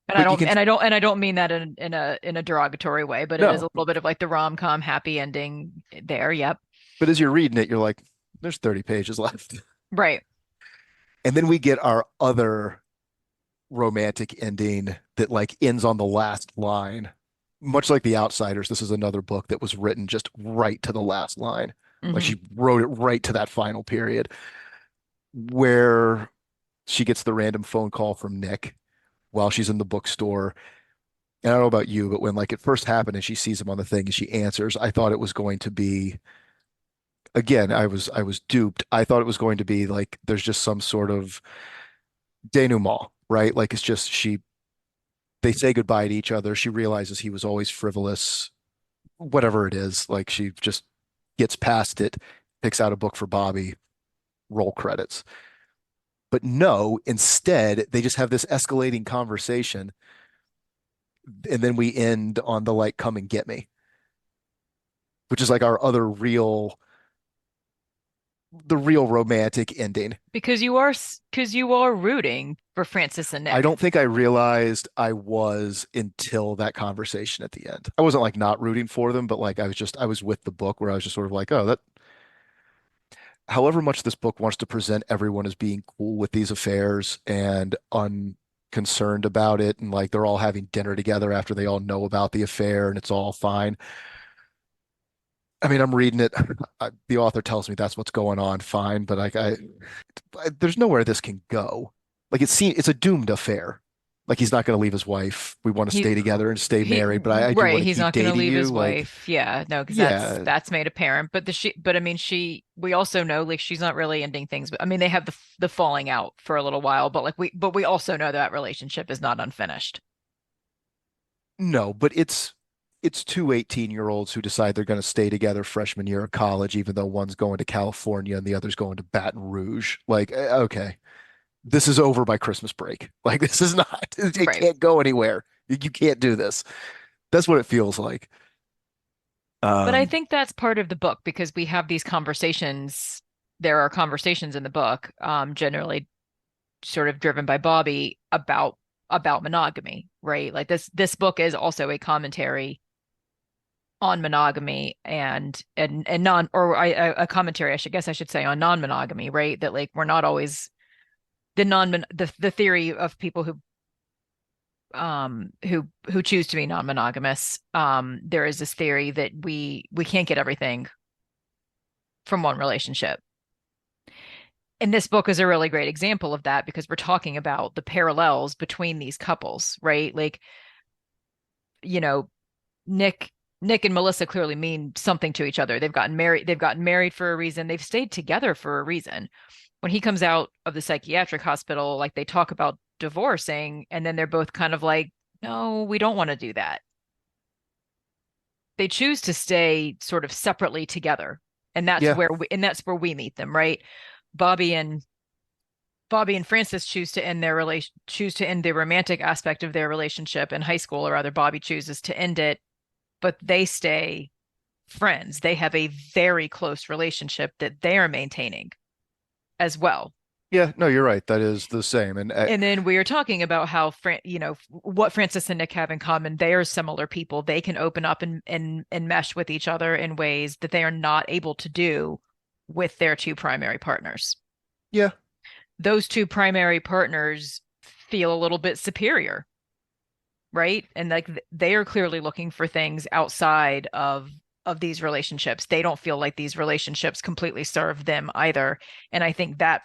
but you can, And I don't mean that in a derogatory way, but it is a no, little bit of like the rom-com happy ending there. Yep. but as you're reading it, you're like, there's 30 pages left. Right. And then we get our other romantic ending that like ends on the last line. Much like The Outsiders, this is another book that was written just right to the last line. Like Hmm. she wrote it right to that final period where she gets the random phone call from Nick while she's in the bookstore. And I don't know about you, but when like it first happened and she sees him on the thing and she answers, I thought it was going to be again, I was duped. I thought it was going to be like there's just some sort of denouement, right? Like it's just they say goodbye to each other. She realizes he was always frivolous, whatever it is. Like she just gets past it, picks out a book for Bobby, roll credits. But no, instead, they just have this escalating conversation. And then we end on the like, come and get me, which is like our other the real romantic ending. Because you are rooting for Francis and I Nick. don't think I realized I was until that conversation at the end. I wasn't like not rooting for them, but like I was with the book where I was just sort of like, oh, that however much this book wants to present everyone as being cool with these affairs and unconcerned about it, and like they're all having dinner together after they all know about the affair and it's all fine. I mean, I'm reading it. The author tells me that's what's going on, fine, but like there's nowhere this can go. Like it's a doomed affair. Like he's not going to leave his wife. We want to He stay together and stay he married, but I do right, want to he's keep not going to dating leave you. his Like, wife. Yeah, no, because yeah, that's made apparent. But I mean, we also know like she's not really ending things. But I mean, they have the falling out for a little while, but we also know that relationship is not unfinished. no, but it's two 18-year-olds who decide they're going to stay together freshman year of college, even though one's going to California and the other's going to Baton Rouge. Like, okay, this is over by Christmas break. Like, this is not, it Right. can't go anywhere. You can't do this. That's what it feels like. But I Um, think that's part of the book because we have these conversations. There are conversations in the book, generally sort of driven by Bobby about monogamy, right? Like this book is also a commentary on monogamy and non or a commentary, I should say, on non-monogamy, right? That like we're not always the theory of people who choose to be non-monogamous. There is this theory that we can't get everything from one relationship. And this book is a really great example of that because we're talking about the parallels between these couples, right? Like, you know, Nick. Nick and Melissa clearly mean something to each other. They've gotten married for a reason. They've stayed together for a reason. When he comes out of the psychiatric hospital, like they talk about divorcing, and then they're both kind of like, no, we don't want to do that. They choose to stay sort of separately together. Yeah. And that's where we meet them, right? Bobby and Bobby and Frances choose to end the romantic aspect of their relationship in high school, or rather Bobby chooses to end it, but they stay friends. They have a very close relationship that they are maintaining as well. Yeah, no, you're right. That is the same. And And then we are talking about how what Frances and Nick have in common. They are similar people. They can open up and mesh with each other in ways that they are not able to do with their two primary partners. yeah, Those two primary partners feel a little bit superior, right? And like they are clearly looking for things outside of these relationships. They don't feel like these relationships completely serve them either. And I think that,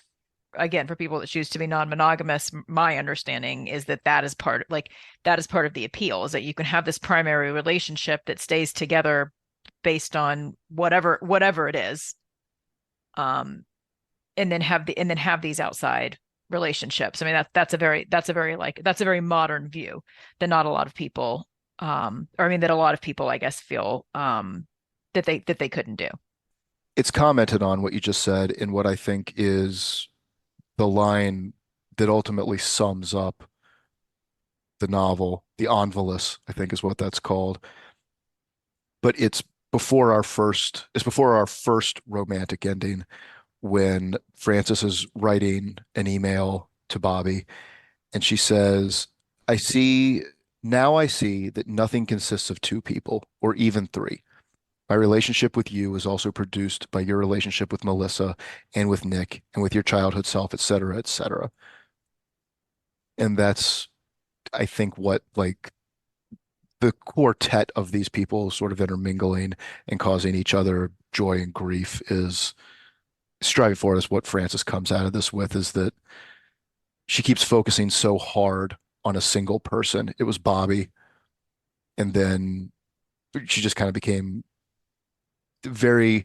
again, for people that choose to be non-monogamous, my understanding is that that is part of the appeal, is that you can have this primary relationship that stays together based on whatever it is, um and then have these outside relationships. I mean, that's a very modern view that not a lot of people, or I mean that a lot of people, I guess, feel that they couldn't do. it's commented on what you just said in what I think is the line that ultimately sums up the novel, the Envolus, I think is what that's called. But it's before our first romantic ending when Frances is writing an email to Bobby and she says, I see I see that nothing consists of two people or even three. My relationship with you is also produced by your relationship with Melissa and with Nick and with your childhood self, et cetera, et cetera. And that's, I think, what like the quartet of these people sort of intermingling and causing each other joy and grief is striving for is what Frances comes out of this with is that she keeps focusing so hard on a single person. It was Bobby, and then she just kind of became very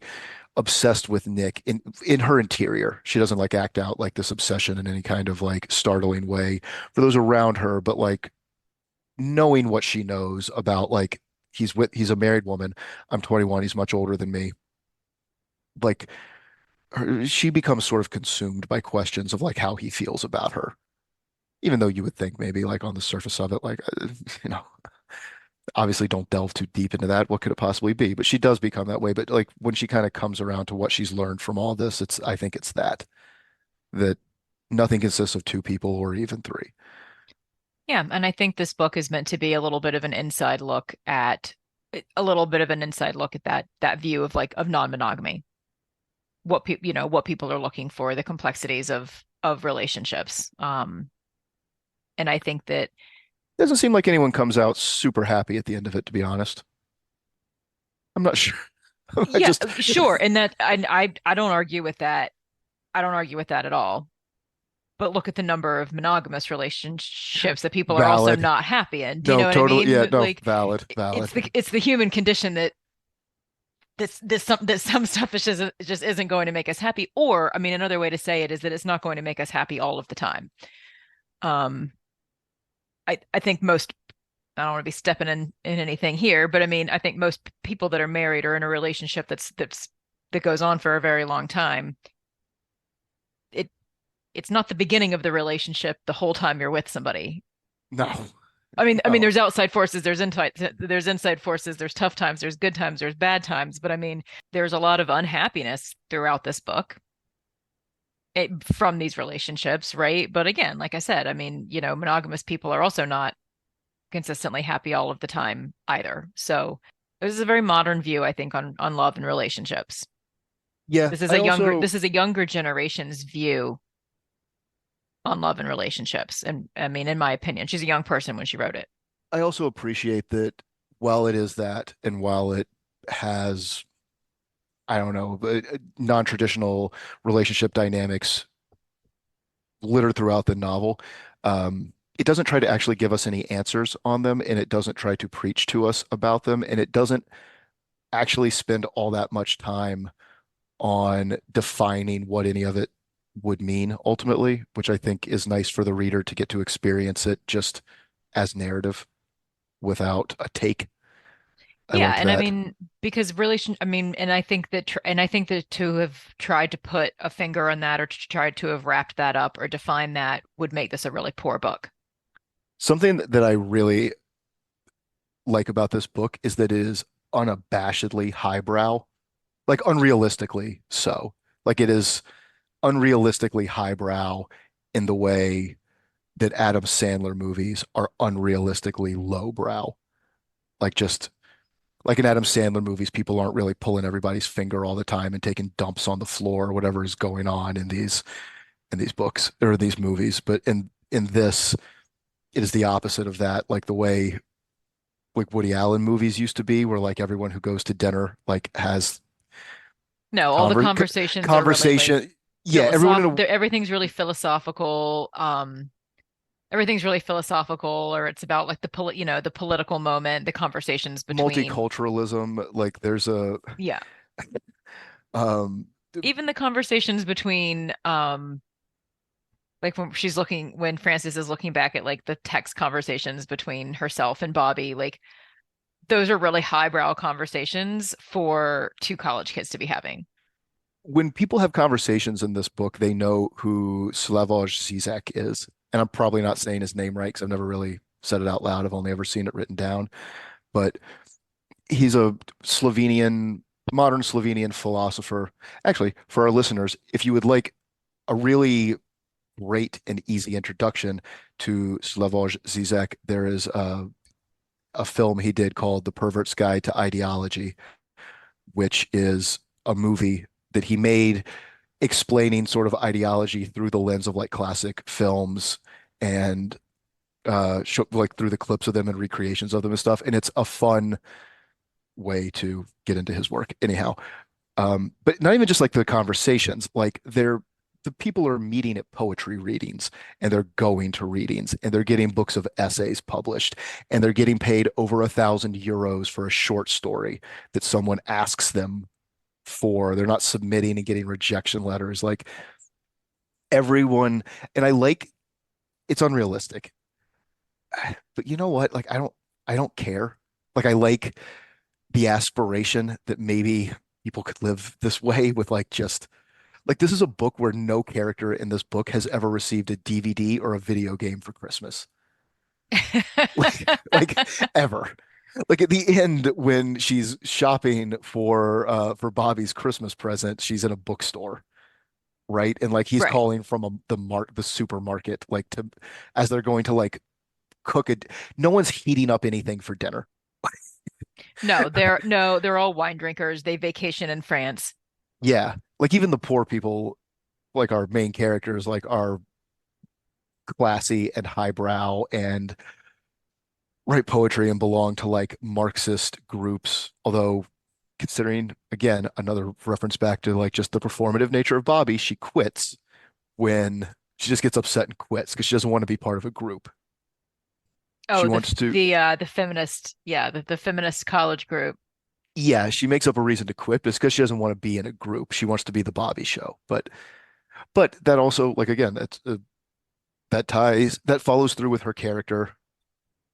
obsessed with Nick in her interior. She doesn't like act out like this obsession in any kind of like startling way for those around her, but like knowing what she knows about like he's a married woman. I'm 21, he's much older than me. Like she becomes sort of consumed by questions of like how he feels about her. Even though you would think maybe like on the surface of it, like you know, obviously don't delve too deep into that. What could it possibly be? But she does become that way. But like when she kind of comes around to what she's learned from all this, I think it's that nothing consists of two people or even three. Yeah, and I think this book is meant to be a little bit of an inside look at that view of like of non-monogamy. What people are looking for, the complexities of relationships. And I think that Doesn't seem like anyone comes out super happy at the end of it, to be honest. I'm not sure. I yeah, just sure, and that I don't argue with that. I don't argue with that at all. But look at the number of monogamous relationships that people are also valid. not happy in. Do you No, know what I totally. Yeah, mean? no, Like valid, it's valid. the human condition that some stuff is just isn't going to make us happy. Or I mean, another way to say it is that it's not going to make us happy all of the time. Um, I think most, I don't want to be stepping in anything here, but I mean, I think most people that are married or in a relationship that goes on for a very long time, it it's not the beginning of the relationship the whole time you're with somebody. No, I mean, no. there's outside forces, there's inside forces, there's tough times, there's good times, there's bad times. But I mean, there's a lot of unhappiness throughout this book, from these relationships, right? But again, like I said, I mean, monogamous people are also not consistently happy all of the time either. So this is a very modern view, I think, on love and relationships. Yeah, I also This is a younger generation's view on love and relationships. And I mean, in my opinion, she's a young person when she wrote it. I also appreciate that while it is that, and while it has, I don't know, non-traditional relationship dynamics littered throughout the novel, it doesn't try to actually give us any answers on them, and it doesn't try to preach to us about them, and it doesn't actually spend all that much time on defining what any of it would mean ultimately, which I think is nice for the reader to get to experience it just as narrative without a take. I Yeah, like and I that. mean, because relation, I mean, and I think that to have tried to put a finger on that or to try to have wrapped that up or define that would make this a really poor book. Something that I really like about this book is that it is unabashedly highbrow, like unrealistically so. Like it is unrealistically highbrow in the way that Adam Sandler movies are unrealistically lowbrow. Like just like in Adam Sandler movies, people aren't really pulling everybody's finger all the time and taking dumps on the floor or whatever is going on in these books or these movies. But in this, it is the opposite of that. Like the way like Woody Allen movies used to be, where like everyone who goes to dinner like has No, all the conver conversations are really like conversation. Yeah, everyone in a everything's really philosophical. Everything's really philosophical, or it's about like the political moment, the conversations between, multiculturalism, like there's a yeah, um even the conversations between, like when Frances is looking back at like the text conversations between herself and Bobby, like those are really highbrow conversations for two college kids to be having. when people have conversations in this book, they know who Slavoj Zizek is. And I'm probably not saying his name right because I've never really said it out loud. I've only ever seen it written down. But he's a Slovenian, modern Slovenian philosopher. Actually, for our listeners, if you would like a really great and easy introduction to Slavoj Zizek, there is a film he did called The Pervert's Guide to Ideology, which is a movie that he made explaining sort of ideology through the lens of like classic films and show, like through the clips of them and recreations of them and stuff. And it's a fun way to get into his work anyhow. But not even just like the conversations, like the people are meeting at poetry readings and they're going to readings and they're getting books of essays published and they're getting paid over €1,000 for a short story that someone asks them for. They're not submitting and getting rejection letters. Like everyone, and I like it's unrealistic. But you know what? Like I don't care. Like I like the aspiration that maybe people could live this way with like just like this is a book where no character in this book has ever received a DVD or a video game for Christmas. Like ever. Like at the end when she's shopping for Bobby's Christmas present, she's in a bookstore, right? And like he's Right. calling from the supermarket like to as they're going to like cook it. No one's heating up anything for dinner. No, they're all wine drinkers. They vacation in France. Yeah. Like even the poor people, like our main characters, like are classy and highbrow and write poetry and belong to like Marxist groups. Although considering again, another reference back to like just the performative nature of Bobby, she quits when she just gets upset and quits because she doesn't want to be part of a group. She Oh, wants to, the feminist, yeah, the feminist college group. yeah, she makes up a reason to quit, but it's because she doesn't want to be in a group. She wants to be the Bobby show. But that also, like again, that follows through with her character,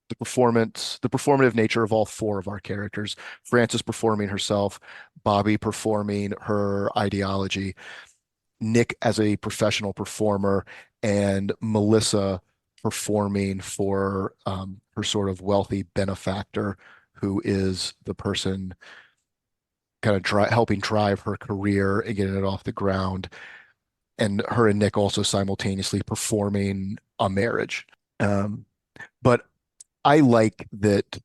the performance, the performative nature of all four of our characters. Frances performing herself, Bobby performing her ideology, Nick as a professional performer, and Melissa performing for her sort of wealthy benefactor, who is the person kind of helping drive her career and getting it off the ground. And her and Nick also simultaneously performing a marriage. Um, but I like that.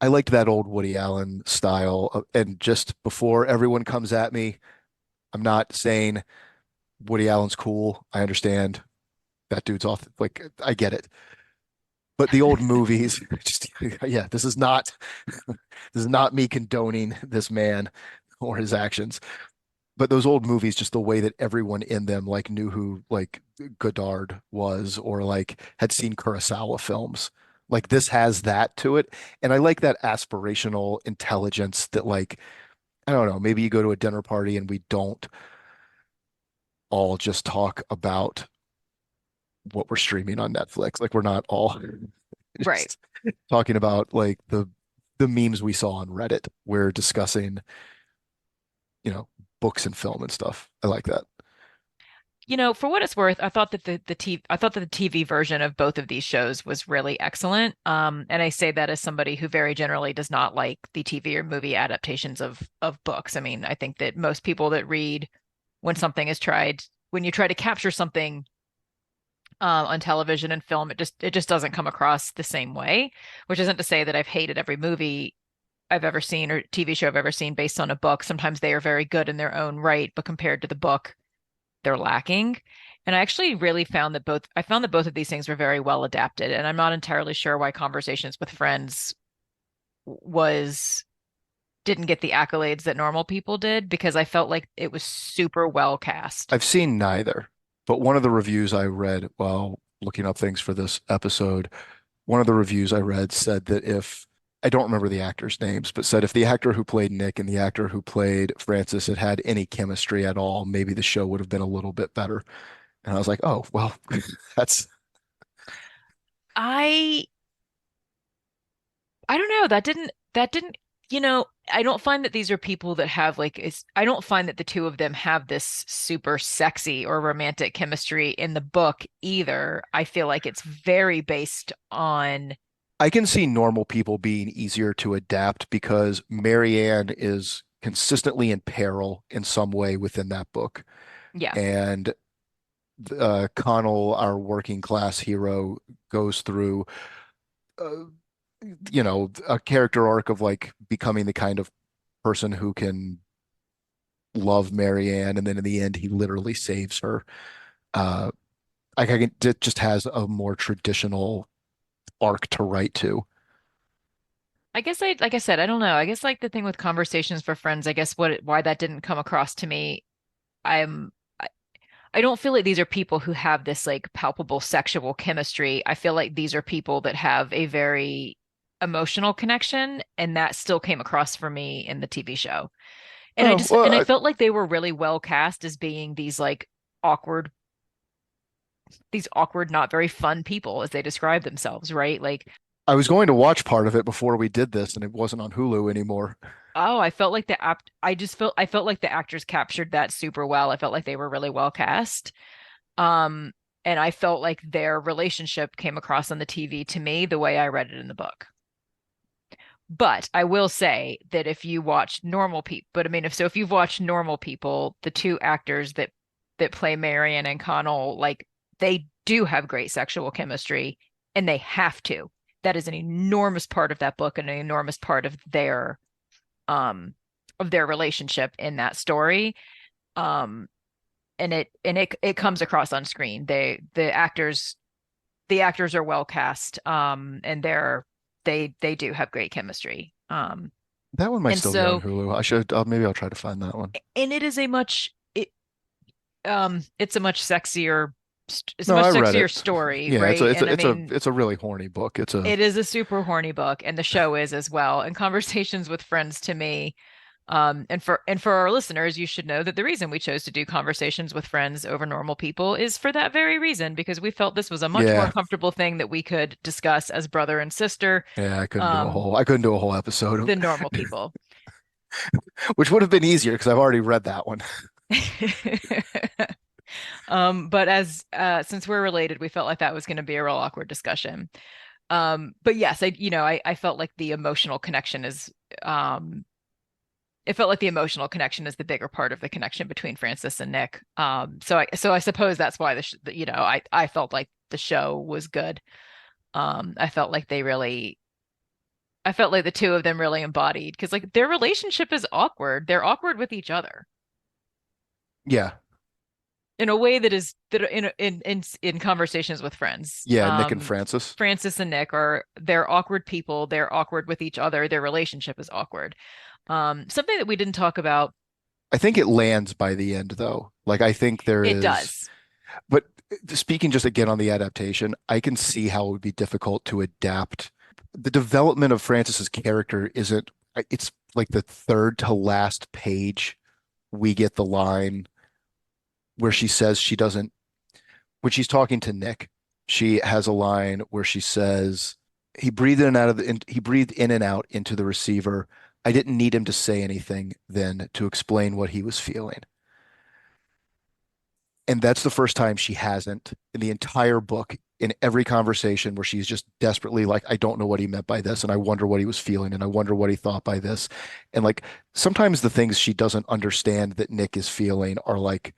I liked that old Woody Allen style. And just before everyone comes at me, I'm not saying Woody Allen's cool. I understand that dude's off. Like, I get it. But the old movies, just yeah, this is not me condoning this man or his actions. but those old movies, just the way that everyone in them like knew who like Godard was or like had seen Kurosawa films. Like this has that to it. And I like that aspirational intelligence that like, I don't know, maybe you go to a dinner party and we don't all just talk about what we're streaming on Netflix. Like we're not all Right. just talking about like the memes we saw on Reddit. We're discussing, books and film and stuff. I like that. For what it's worth, I thought that I thought that the TV version of both of these shows was really excellent. And I say that as somebody who very generally does not like the TV or movie adaptations of books. I mean, I think that most people that read when you try to capture something on television and film, it just doesn't come across the same way. Which isn't to say that I've hated every movie I've ever seen or TV show I've ever seen based on a book. Sometimes they are very good in their own right, but compared to the book they're lacking. And I actually really found that both of these things were very well adapted. And I'm not entirely sure why Conversations with Friends was didn't get the accolades that Normal People did because I felt like it was super well cast. I've seen neither, but one of the reviews I read while looking up things for this episode, one of the reviews I read said that if I don't remember the actors' names, but said if the actor who played Nick and the actor who played Francis had had any chemistry at all, maybe the show would have been a little bit better. And I was like, oh, well, that's I I don't know. That didn't, I don't find that these are people that have I don't find that the two of them have this super sexy or romantic chemistry in the book either. I feel like it's very based on, I can see Normal People being easier to adapt because Marianne is consistently in peril in some way within that book. yeah. And Connell, our working class hero, goes through, uh, a character arc of like becoming the kind of person who can love Marianne, and then in the end, he literally saves her. Uh, it just has a more traditional arc to write to. I guess like I said, I don't know. I guess like the thing with Conversations for Friends, I guess why that didn't come across to me, I'm I, I don't feel like these are people who have this like palpable sexual chemistry. I feel like these are people that have a very emotional connection, and that still came across for me in the TV show. And Oh, well, I felt like they were really well cast as being awkward, these awkward, not very fun people as they describe themselves, right? Like, I was going to watch part of it before we did this, and it wasn't on Hulu anymore. oh, I felt like I felt like the actors captured that super well. I felt like they were really well cast. Um, and I felt like their relationship came across on the TV to me the way I read it in the book. But I will say that if you watch Normal People, but I mean, if you've watched Normal People, the two actors that play Marion and Connell, like they do have great sexual chemistry, and they have to. That is an enormous part of that book and an enormous part um of their relationship in that story. Um, and it comes across on screen. The actors are well cast, and they do have great chemistry. That one might And still be on so Hulu. Maybe I'll try to find that one. and it is a much it it's a much sexier it's a No, much I read sexier it. story, Yeah, right? And I mean, it's a really horny book. it is a super horny book, and the show is as well. And Conversations with Friends to me, and for our listeners, you should know that the reason we chose to do Conversations with Friends over Normal People is for that very reason, because we felt this was a much more Yeah, comfortable thing that we could discuss as brother and sister, yeah. um, I couldn't do a whole episode of, than Normal People. which would have been easier because I've already read that one. But as since we're related, we felt like that was going to be a real awkward discussion. But yes, I felt like the emotional connection is it felt like the emotional connection is the bigger part of the connection between Francis and Nick. So I suppose that's why I felt like the show was good. I felt like I felt like the two of them really embodied, because like their relationship is awkward. They're awkward with each other Yeah, in a way that in Conversations with Friends. yeah. Nick and Francis. Francis and Nick they're awkward people. They're awkward with each other. Their relationship is awkward. Something that we didn't talk about I think it lands by the end though. Like I think there It is, does. but speaking just again on the adaptation, I can see how it would be difficult to adapt. The development of Francis's character isn't, it's like the third to last page we get the line where she says she doesn't, when she's talking to Nick, she has a line where she says, he breathed in and out into the receiver. I didn't need him to say anything then to explain what he was feeling. And that's the first time she hasn't in the entire book, in every conversation where she's just desperately like, I don't know what he meant by this. And I wonder what he was feeling. And I wonder what he thought by this. And like sometimes the things she doesn't understand that Nick is feeling are like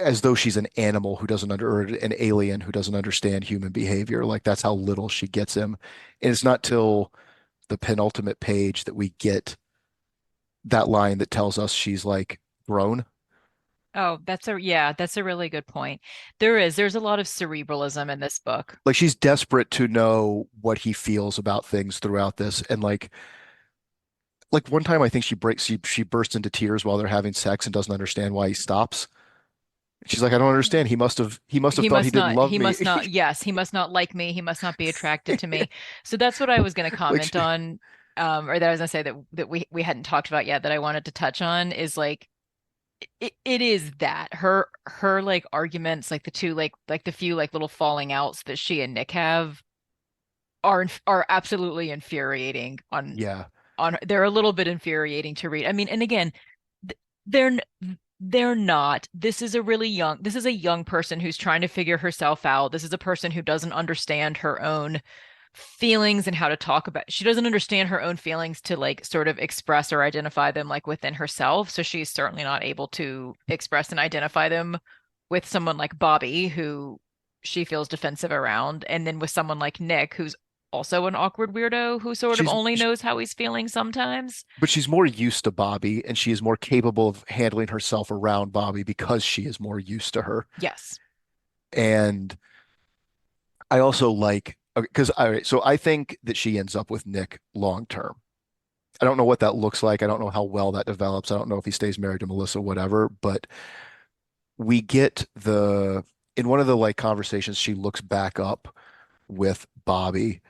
as though she's an animal who doesn't under, or an alien who doesn't understand human behavior. Like that's how little she gets him. And it's not till the penultimate page that we get that line that tells us she's like grown. Oh, that's a really good point. There's a lot of cerebralism in this book. Like she's desperate to know what he feels about things throughout this. And like one time I think she bursts into tears while they're having sex and doesn't understand why he stops. She's like, I don't understand. He must have thought he didn't love He me. must not, yes, he must not like me. He must not be attracted to me. So that's what I was going to Like comment on, or that I was going to say that we hadn't talked about yet that I wanted to touch on is like it is that her like arguments, like the two like the few like little falling outs that she and Nick have are absolutely infuriating yeah. on they're a little bit infuriating to read. I mean, and again, they're they're not. This is a young person who's trying to figure herself out. This is a person who doesn't understand her own feelings and how to talk about. She doesn't understand her own feelings to like sort of express or identify them like within herself. So she's certainly not able to express and identify them with someone like Bobby, who she feels defensive around, and then with someone like Nick, who's also an awkward weirdo who sort of She's only knows how he's feeling sometimes. but she's more used to Bobby and she is more capable of handling herself around Bobby because she is more used to her. Yes. And I also like because so I think that she ends up with Nick long term. I don't know what that looks like. I don't know how well that develops. I don't know if he stays married to Melissa, whatever, but we get the in one of the like conversations she looks back up with Bobby.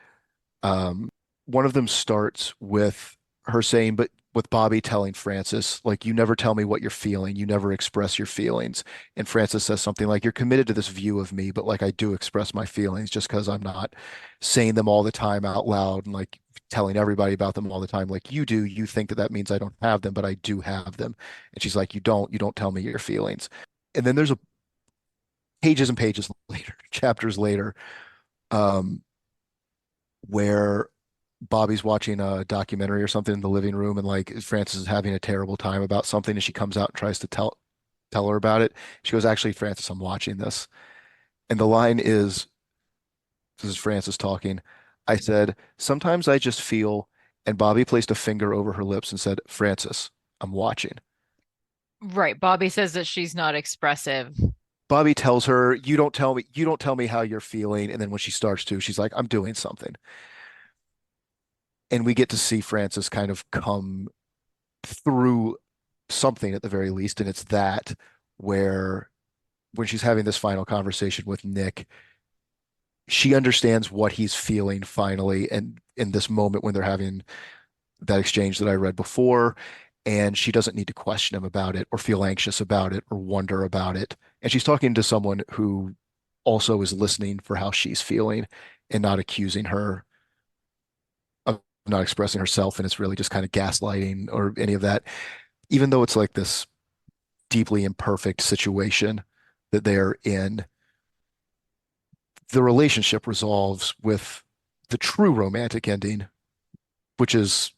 One of them starts with her saying, but with Bobby telling Francis, like, you never tell me what you're feeling. You never express your feelings. And Francis says something like, you're committed to this view of me, but like, I do express my feelings just because I'm not saying them all the time out loud and like telling everybody about them all the time. Like you do, you think that that means I don't have them, but I do have them. And she's like, you don't tell me your feelings. And then there's a pages and pages later, chapters later, um, where Bobby's watching a documentary or something in the living room and like Frances is having a terrible time about something and she comes out and tries to tell her about it. She goes, actually, Frances, I'm watching this. And the line is, this is Frances talking. I said, sometimes I just feel, and Bobby placed a finger over her lips and said, Frances, I'm watching. Right. Bobby says that she's not expressive. Bobby tells her, you don't tell me how you're feeling. And then when she starts to, she's like, I'm doing something. And we get to see Frances kind of come through something at the very least, and it's that where when she's having this final conversation with Nick, she understands what he's feeling finally, and in this moment when they're having that exchange that I read before, and she doesn't need to question him about it or feel anxious about it or wonder about it. And she's talking to someone who also is listening for how she's feeling and not accusing her of not expressing herself, and it's really just kind of gaslighting or any of that, even though it's like this deeply imperfect situation that they're in, the relationship resolves with the true romantic ending, which is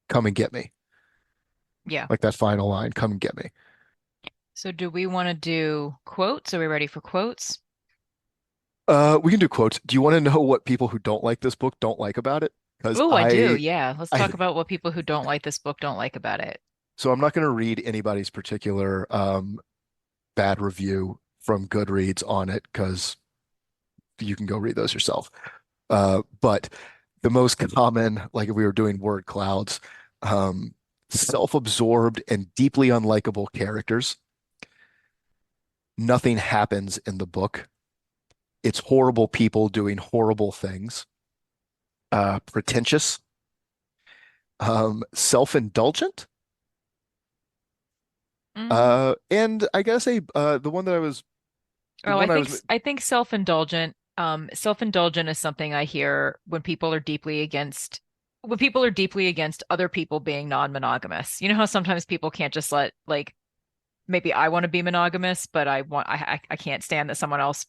come and get me. Yeah. Like that final line, come and get me. So do we want to do quotes? Are we ready for quotes? We can do quotes. Do you want to know what people who don't like this book don't like about it? Because Oh, I do. Yeah. Let's I, talk about what people who don't like this book don't like about it. so I'm not going to read anybody's particular bad review from Goodreads on it because you can go read those yourself. But the most common, like if we were doing word clouds, um, self-absorbed and deeply unlikable characters. Nothing happens in the book. It's horrible people doing horrible things. Pretentious, self-indulgent, Mm. and I gotta say, the Oh, I one I think was, I think self-indulgent. Self-indulgent is something I hear when people are deeply against other people being non-monogamous. You know how sometimes people can't just let like maybe I want to be monogamous, but I can't stand that someone else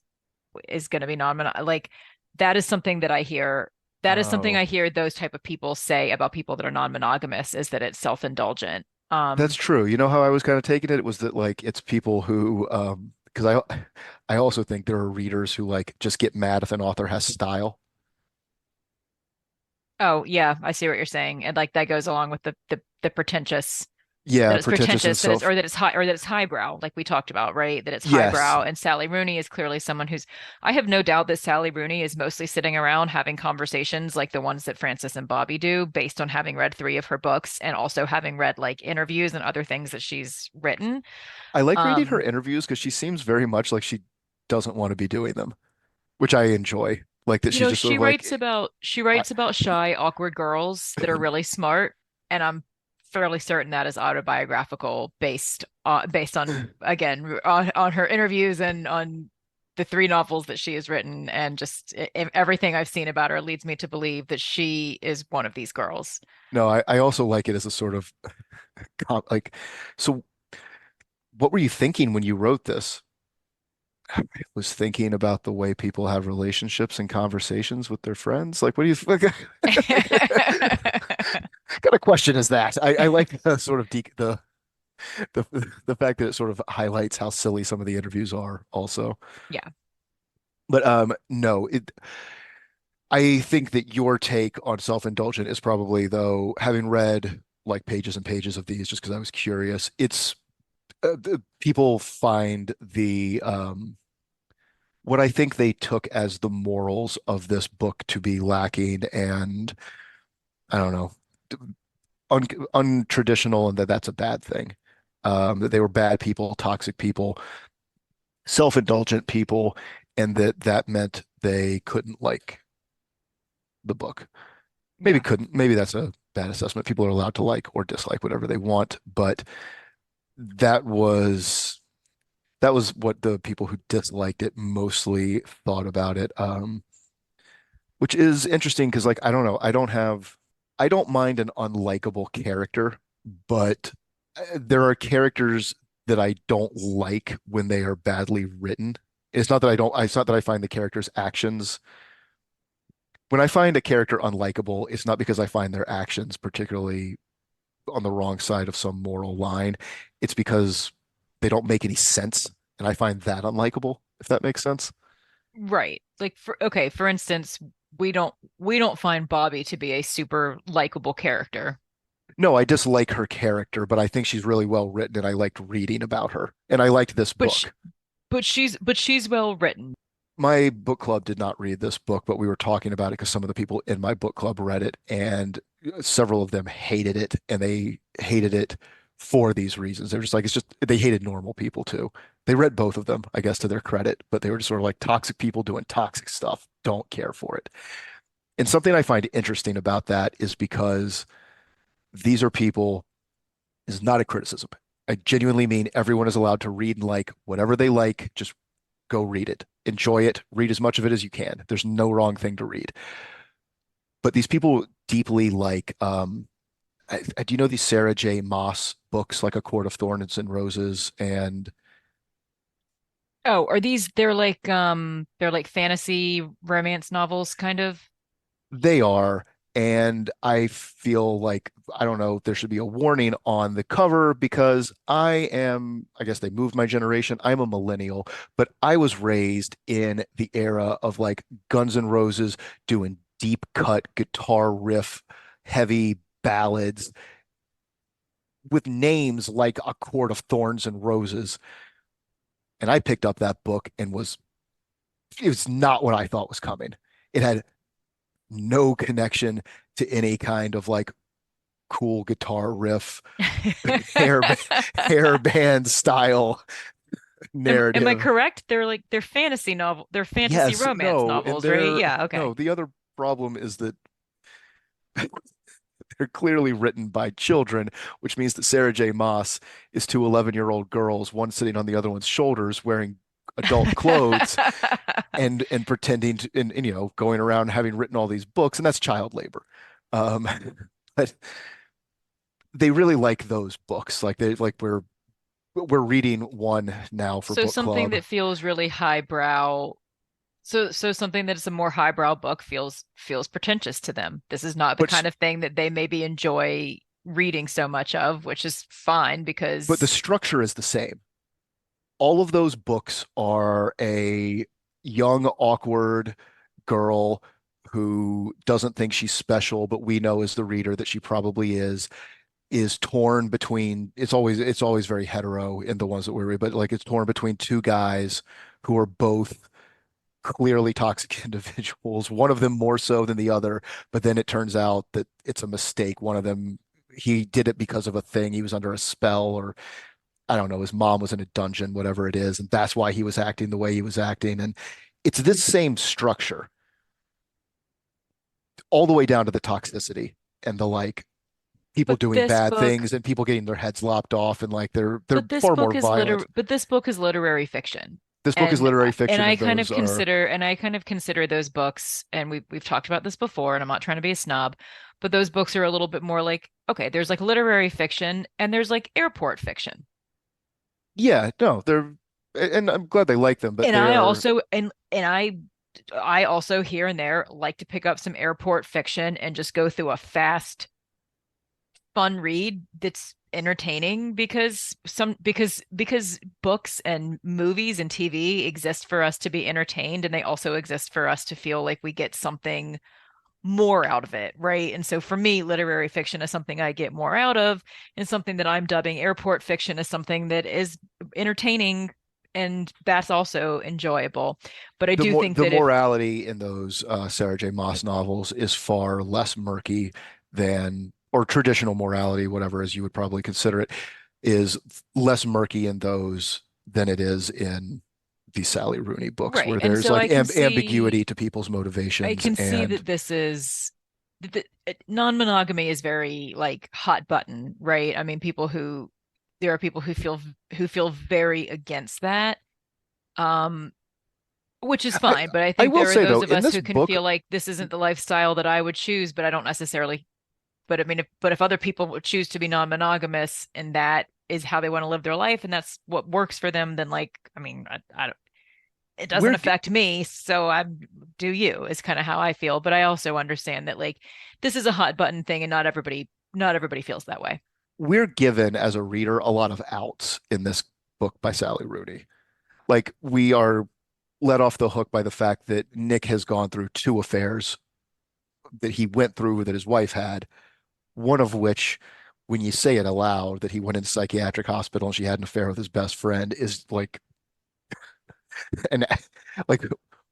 is going to be non-monogamous. Like that is something that I hear. That is something oh, I hear those type of people say about people that are non-monogamous is that it's self-indulgent. that's true. You know how I was kind of taking it? It was that like it's people who, because I also think there are readers who like just get mad if an author has style. Oh, yeah, I see what you're saying. And like that goes along with the pretentious that Yeah, it's pretentious and pretentious, that it's self. or that it's high or that it's highbrow, like we talked about, right? That it's Yes, highbrow. And Sally Rooney is clearly someone who's I have no doubt that Sally Rooney is mostly sitting around having conversations like the ones that Frances and Bobby do, based on having read three of her books and also having read like interviews and other things that she's written. I like reading her Um, interviews because she seems very much like she doesn't want to be doing them, which I enjoy. Like that you she's know, just sort of like, she I, writes about shy, awkward girls that are really smart, and I'm fairly certain that is autobiographical based on again on her interviews and on the three novels that she has written, and just everything I've seen about her leads me to believe that she is one of these girls. no, I also like it as a sort of like, so what were you thinking when you wrote this? I was thinking about the way people have relationships and conversations with their friends. Like, what do you think? What kind of question is that? I like the sort of the the fact that it sort of highlights how silly some of the interviews are also. Yeah. But no, I think that your take on self-indulgent is probably, though, having read like pages and pages of these just because I was curious, it's people find the what I think they took as the morals of this book to be lacking and I don't know, un untraditional, and that that's a bad thing. That they were bad people, toxic people, self-indulgent people, and that that meant they couldn't like the book. Maybe Yeah. couldn't. Maybe that's a bad assessment. People are allowed to like or dislike whatever they want, but that was that was what the people who disliked it mostly thought about it. Which is interesting because like I don't know, I don't mind an unlikable character, but there are characters that I don't like when they are badly written. It's not that I find the character's actions. When I find a character unlikable, it's not because I find their actions particularly on the wrong side of some moral line. It's because they don't make any sense, and I find that unlikable, if that makes sense. Right. Like for instance, we don't find Bobby to be a super likable character. No, I dislike her character, but I think she's really well written, and I liked reading about her, and I liked this But sh book. but she's well written. My book club did not read this book, but we were talking about it because some of the people in my book club read it, and several of them hated it, and they hated it for these reasons. They're just like, it's just, they hated normal people too. They read both of them, I guess, to their credit, but they were just sort of like toxic people doing toxic stuff. Don't care for it. And something I find interesting about that is because these are people, is not a criticism. I genuinely mean everyone is allowed to read and like whatever they like. Just go read it, enjoy it, read as much of it as you can. There's no wrong thing to read. But these people deeply like, do you know these Sarah J. Maas books, like A Court of Thorns and Roses? And Oh, are these they're like fantasy romance novels kind of? they are. And I feel like, I don't know, there should be a warning on the cover because I guess they moved my generation. I'm a millennial, but I was raised in the era of like Guns N' Roses doing deep cut guitar riff, heavy ballads with names like A Court of Thorns and Roses. And I picked up that book and it was not what I thought was coming. It had no connection to any kind of like cool guitar riff, hair hair band style Am I narrative. correct? They're fantasy novel, they're fantasy Yes, romance no, and novels, right? they're Yeah, okay. no, the other problem is that they're clearly written by children, which means that Sarah J. Maas is two 11-year-old girls, one sitting on the other one's shoulders wearing adult clothes and pretending to and going around having written all these books, and that's child labor. Um, but they really like those books. Like they like we're reading one now for So book something club. that feels really highbrow. So something that is a more highbrow book feels pretentious to them. This is not the But kind of thing that they maybe enjoy reading so much of, which is fine but the because structure is the same. All of those books are a young, awkward girl who doesn't think she's special, but we know as the reader that she probably is torn between it's always very hetero in the ones that we read, but like it's torn between two guys who are both clearly toxic individuals, one of them more so than the other, but then it turns out that it's a mistake. One of them, he did it because of a thing. He was under a spell, or I don't know, his mom was in a dungeon, whatever it is, and that's why he was acting the way he was acting. And it's this same structure all the way down to the toxicity and the like people but doing this bad book things and people getting their heads lopped off and like they're far more violent. but this book is literary fiction. This book is literary And fiction, and those are I kind of consider those books, and we've talked about this before, and I'm not trying to be a snob, but those books are a little bit more like, okay, there's like literary fiction and there's like airport fiction. yeah, no, they're and I'm glad they like them, but And they I are also and I also here and there like to pick up some airport fiction and just go through a fast fun read that's entertaining because books and movies and TV exist for us to be entertained, and they also exist for us to feel like we get something more out of it, right? And so for me, literary fiction is something I get more out of, and something that I'm dubbing airport fiction is something that is entertaining, and that's also enjoyable. But I do think the that if morality in those Sarah J. Maas novels is far less murky than or traditional morality, whatever as you would probably consider it, is less murky in those than it is in the Sally Rooney books, right, where and there's so like ambiguity to people's I motivations can see and that this is non-monogamy is very like hot button, right? I mean, there are people who feel very against that, um, which is I fine. But I I think will there are say though, those of in us this who can book, feel like this isn't the lifestyle that I would choose, but I don't necessarily. But I mean, if other people would choose to be non-monogamous and that is how they want to live their life and that's what works for them, then like, I mean, I don't, it doesn't we're affect me, so I do you is kind of how I feel. But I also understand that like this is a hot button thing, and not everybody feels that way. we're given as a reader a lot of outs in this book by Sally Rooney. Like we are let off the hook by the fact that Nick has gone through two affairs that he went through that his wife had, one of which, when you say it aloud, that he went into psychiatric hospital and she had an affair with his best friend is like and like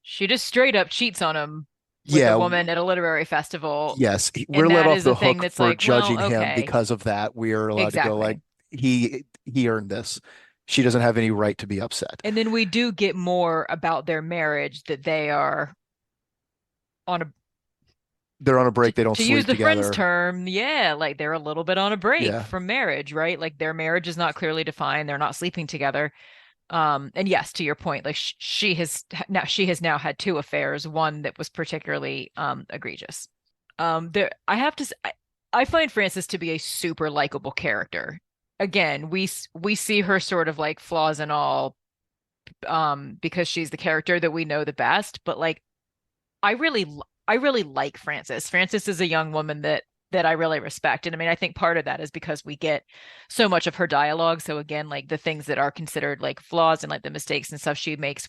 She just straight up cheats on him with a yeah, woman at a literary festival, yes, we're and let that off is the the thing hook that's for like, well, judging him okay, because of that. We're allowed to go like exactly. he earned this. She doesn't have any right to be upset. And then we do get more about their marriage, that they are on a They're on a break, they don't to use sleep the Friends together. term, yeah, like they're a little bit on a break Yeah. from marriage, right? Like their marriage is not clearly defined. They're not sleeping together. And yes, to your point, like she has now had two affairs, one that was particularly egregious. There I have to I find Frances to be a super likable character. Again, we see her sort of like flaws and all, because she's the character that we know the best, but like I really like Frances. Frances is a young woman that I really respect. And I mean, I think part of that is because we get so much of her dialogue. So again, like the things that are considered like flaws and like the mistakes and stuff she makes,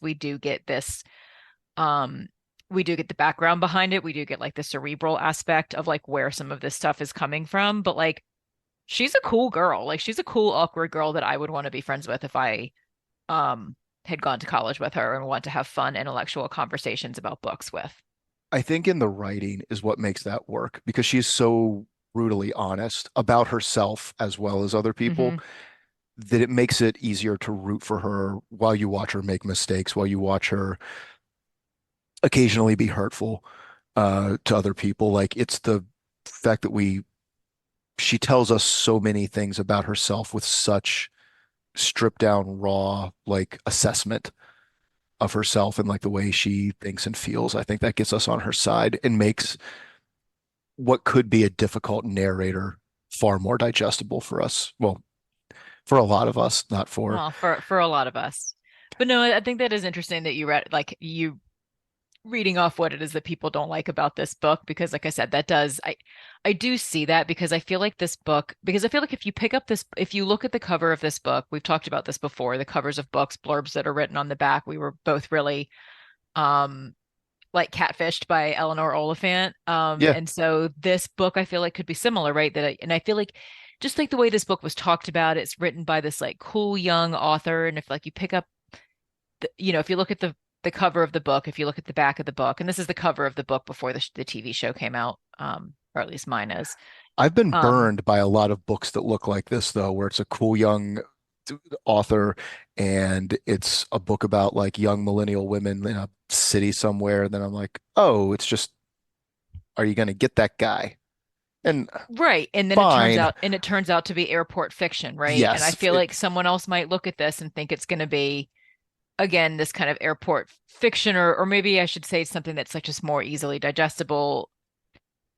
um we do get the background behind it. We do get like the cerebral aspect of like where some of this stuff is coming from. But like she's a cool girl. Like she's a cool, awkward girl that I would want to be friends with if I um had gone to college with her and want to have fun intellectual conversations about books with. I think in the writing is what makes that work because she's so brutally honest about herself as well as other people, Hmm. that it makes it easier to root for her while you watch her make mistakes, while you watch her occasionally be hurtful to other people. Like it's the fact that she tells us so many things about herself with such stripped down, raw, like assessment of herself and like the way she thinks and feels. I think that gets us on her side and makes what could be a difficult narrator far more digestible for us. Well, for a lot of us, not for. Well, for a lot of us. But no, I think that is interesting that you read like you reading off what it is that people don't like about this book because like I said that does I do see that because I feel like this book because I feel like if you pick up this if you look at the cover of this book we've talked about this before the covers of books blurbs that are written on the back we were both really um like catfished by Eleanor Oliphant Yeah, and so this book I feel like could be similar right and I feel like just like the way this book was talked about it's written by this like cool young author and if like you pick up if you look at the cover of the book, if you look at the back of the book, and this is the cover of the book before the TV show came out, or at least mine is. I've been Um, burned by a lot of books that look like this, though, where it's a cool young author and it's a book about like young millennial women in a city somewhere. And then I'm like, oh, it's just, are you going to get that guy? And right. And then fine. it turns out to be airport fiction, right? And I Yes. feel like someone else might look at this and think it's going to be again this kind of airport fiction or maybe I should say something that's like just more easily digestible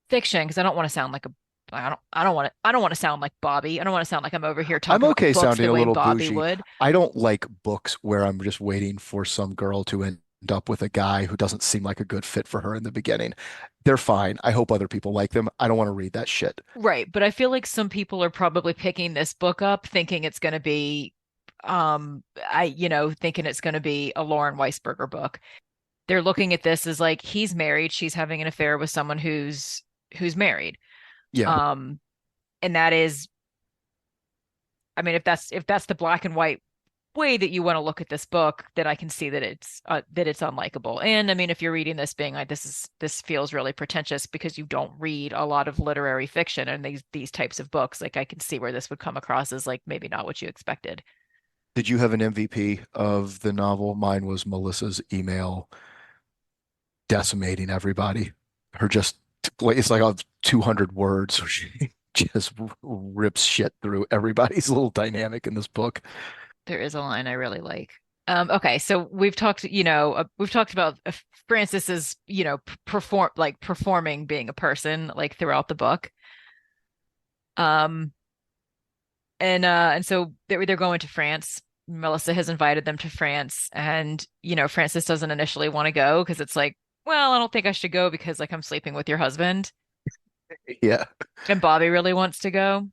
fiction because I don't want to sound like a I don't want to sound like Bobby. I don't want to sound like I'm over here I'm talking about okay books sounding the a way little Bobby bougie. would. I don't like books where I'm just waiting for some girl to end up with a guy who doesn't seem like a good fit for her in the beginning. They're fine. I hope other people like them. I don't want to read that shit. Right, but I feel like some people are probably picking this book up thinking it's going to be thinking it's going to be a Lauren Weisberger book. They're looking at this as like he's married, she's having an affair with someone who's married. Yeah. Um and that is I mean if that's the black and white way that you want to look at this book, then I can see that it's unlikable. And I mean, if you're reading this being like this feels really pretentious because you don't read a lot of literary fiction and these types of books, like I can see where this would come across as like maybe not what you expected. Did you have an MVP of the novel? Mine was Melissa's email decimating everybody. Her just, it's like 200 words. So she just rips shit through everybody's little dynamic in this book. There is a line I really like. Okay, so we've talked about Francis's, performing being a person like throughout the book. Um, and so they're going to France. Melissa has invited them to France, and Francis doesn't initially want to go because it's like, well, I don't think I should go because like I'm sleeping with your husband, Yeah. and Bobby really wants to go.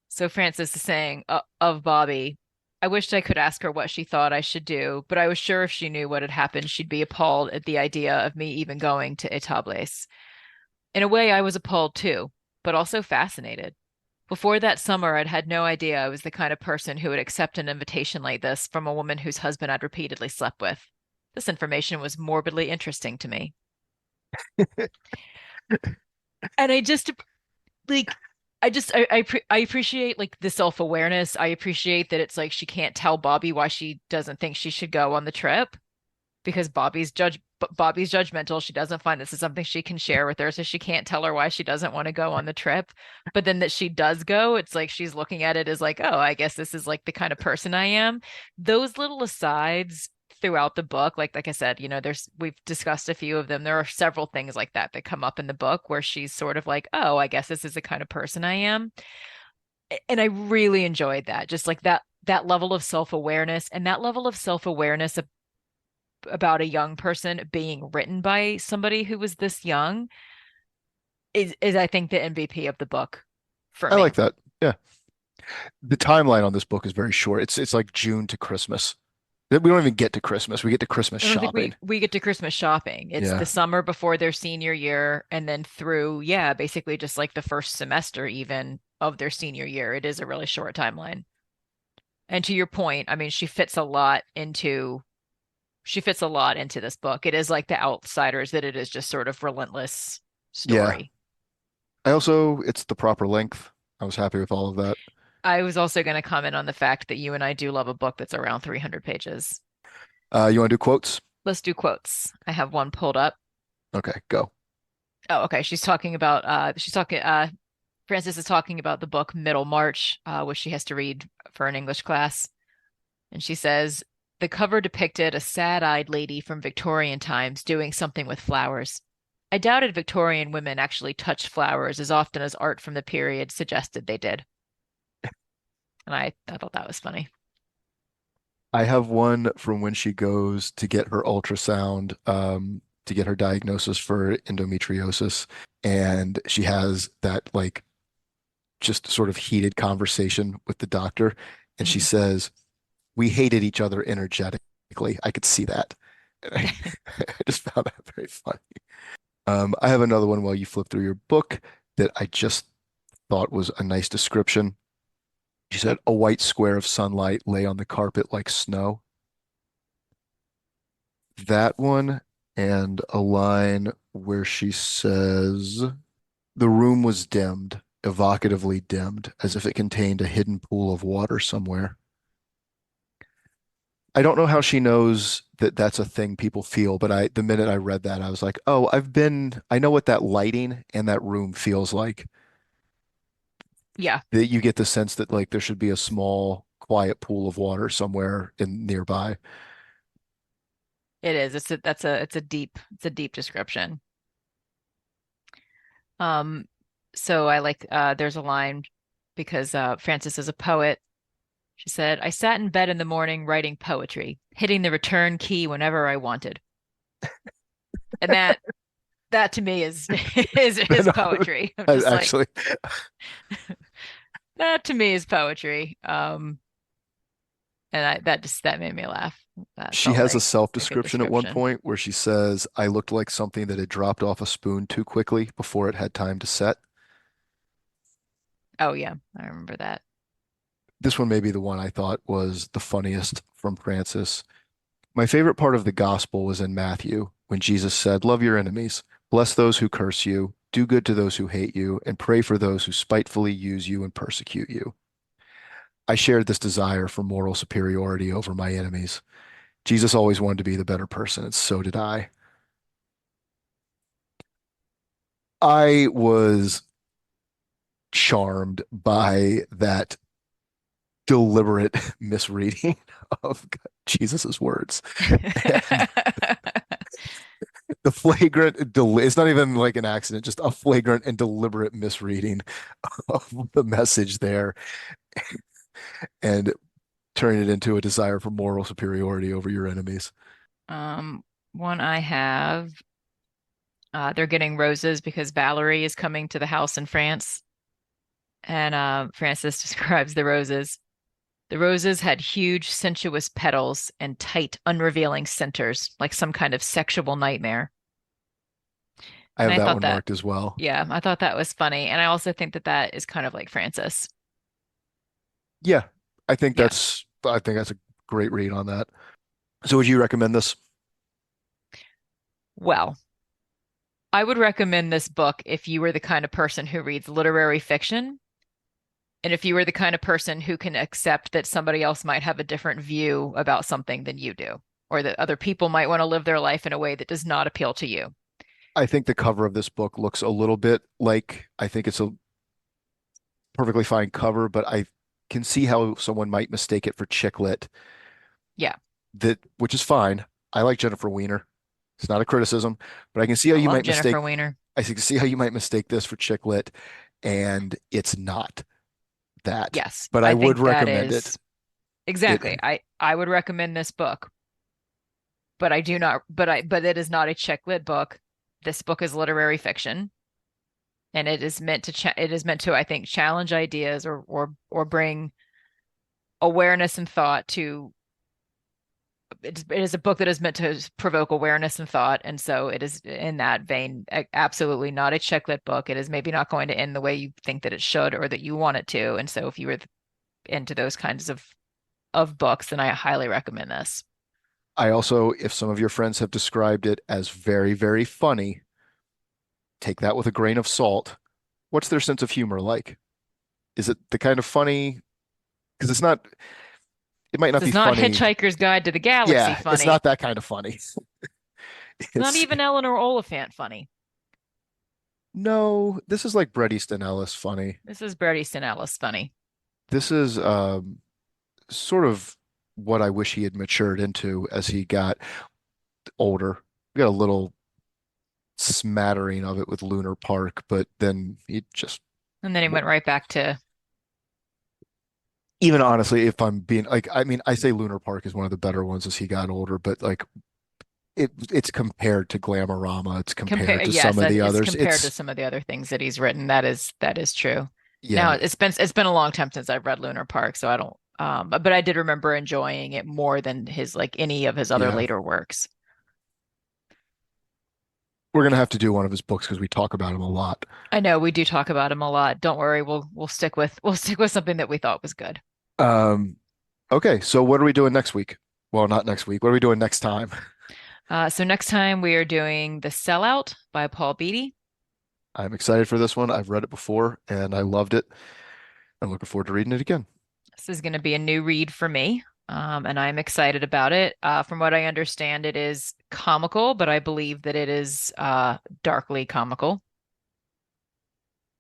So Francis is saying of Bobby, I wished I could ask her what she thought I should do, but I was sure if she knew what had happened, she'd be appalled at the idea of me even going to Etables. In a way, I was appalled too, but also fascinated. Before that summer, I'd had no idea I was the kind of person who would accept an invitation like this from a woman whose husband I'd repeatedly slept with. This information was morbidly interesting to me. And I just like I appreciate like the self-awareness. I appreciate that it's like she can't tell Bobby why she doesn't think she should go on the trip because Bobby's judgmental. She doesn't find this is something she can share with her, so she can't tell her why she doesn't want to go on the trip. But then that she does go, it's like she's looking at it as like, oh, I guess this is like the kind of person I am. Those little asides throughout the book, like I said, we've discussed a few of them. There are several things like that that come up in the book where she's sort of like, oh, I guess this is the kind of person I am. And I really enjoyed that. Just like that level of self-awareness and that level of self-awareness about a young person being written by somebody who was this young is I think the MVP of the book for I like me. that. Yeah. The timeline on this book is very short. It's like June to Christmas. We don't even get to Christmas. We get to Christmas I don't think shopping. we get to Christmas shopping. It's the Yeah. summer before their senior year and then through, yeah, basically just like the first semester even of their senior year. It is a really short timeline. And to your point, I mean, she fits a lot into this book. It is like The Outsiders that it is just sort of relentless Yeah. story. It's the proper length. I was happy with all of that. I was also going to comment on the fact that you and I do love a book that's around 300 pages. You want to do quotes? Let's do quotes. I have one pulled up. Okay, go. Oh, okay. Frances is talking about the book Middlemarch, which she has to read for an English class. And she says, the cover depicted a sad-eyed lady from Victorian times doing something with flowers. I doubted Victorian women actually touched flowers as often as art from the period suggested they did. And I thought that was funny. I have one from when she goes to get her ultrasound, to get her diagnosis for endometriosis. And she has that like just sort of heated conversation with the doctor. And she Mhm. says, we hated each other energetically. I could see that. And I just found that very funny. I have another one while you flip through your book that I just thought was a nice description. She said, a white square of sunlight lay on the carpet like snow. That one, and a line where she says, the room was dimmed, evocatively dimmed, as if it contained a hidden pool of water somewhere. I don't know how she knows that that's a thing people feel, but the minute I read that, I was like, oh, I know what that lighting and that room feels like. Yeah, That you get the sense that like there should be a small, quiet pool of water somewhere in nearby. it is. It's a deep description. Um, so I like there's a line because Frances is a poet. She said, I sat in bed in the morning writing poetry, hitting the return key whenever I wanted. And that to me is is No, poetry. I'm just like, actually, that to me is poetry. And that made me laugh. That she felt has a like a good self-description at one description. point where she says, I looked like something that had dropped off a spoon too quickly before it had time to set. Oh yeah, I remember that. This one may be the one I thought was the funniest from Francis. My favorite part of the gospel was in Matthew when Jesus said, love your enemies, bless those who curse you, do good to those who hate you, and pray for those who spitefully use you and persecute you. I shared this desire for moral superiority over my enemies. Jesus always wanted to be the better person, and so did I. I was charmed by that deliberate misreading of Jesus's words. And the it's not even like an accident, just a flagrant and deliberate misreading of the message there and turning it into a desire for moral superiority over your enemies. Um, one I have, they're getting roses because Valerie is coming to the house in France, and Francis describes the roses. The roses had huge, sensuous petals and tight, unrevealing centers, like some kind of sexual nightmare. I And have I that thought one that, marked as well. yeah, I thought that was funny. And I also think that that is kind of like Francis. Yeah, Yeah. I think that's a great read on that. So would you recommend this? Well, I would recommend this book if you were the kind of person who reads literary fiction, and if you were the kind of person who can accept that somebody else might have a different view about something than you do, or that other people might want to live their life in a way that does not appeal to you. I think the cover of this book looks a little bit like I think it's a perfectly fine cover, but I can see how someone might mistake it for chick lit. Yeah, That which is fine. I like Jennifer Weiner. It's not a criticism, but I can see how I you love might mistake Jennifer Weiner. I can see how you might mistake this for chick lit, and it's not that. Yes, But I I would think that recommend it. is exactly. It I would recommend this book, but I do not. But it is not a chick lit book. This book is literary fiction, and it is meant to it is meant to, I think, challenge ideas or bring awareness and thought to. It is a book that is meant to provoke awareness and thought, and so it is in that vein. Absolutely not a chick lit book. It is maybe not going to end the way you think that it should or that you want it to, and so if you were into those kinds of books, then I highly recommend this. I also, if some of your friends have described it as very, very funny, take that with a grain of salt. What's their sense of humor like? Is it the kind of funny? Because it might not This be is not funny. Hitchhiker's Guide to the Galaxy Yeah, it's funny. not that kind of funny. It's not It's even Eleanor Oliphant funny. no, this is like Bret Easton Ellis funny. This is Bret Easton Ellis funny. This is sort of what I wish he had matured into as he got older. We got a little smattering of it with Lunar Park, but then he just, And then he went right back to, even honestly, if I'm being like, I mean, I say Lunar Park is one of the better ones as he got older, but like it's compared to Glamorama, it's compare, compared to yes, some of that the is others. compared to It's some of the other things that he's written. That is true. Now yeah, it's been a long time since I've read Lunar Park, so I don't but I did remember enjoying it more than his like any of his other yeah. later works. We're gonna have to do one of his books because we talk about him a lot. I know we do talk about him a lot. Don't worry, we'll stick with something that we thought was good. Um, okay, so what are we doing next week? Well, not next week. What are we doing next time? So next time we are doing The Sellout by Paul Beatty. I'm excited for this one. I've read it before and I loved it. I'm looking forward to reading it again. This is going to be a new read for me, and I'm excited about it. From what I understand, it is comical, but I believe that it is darkly comical.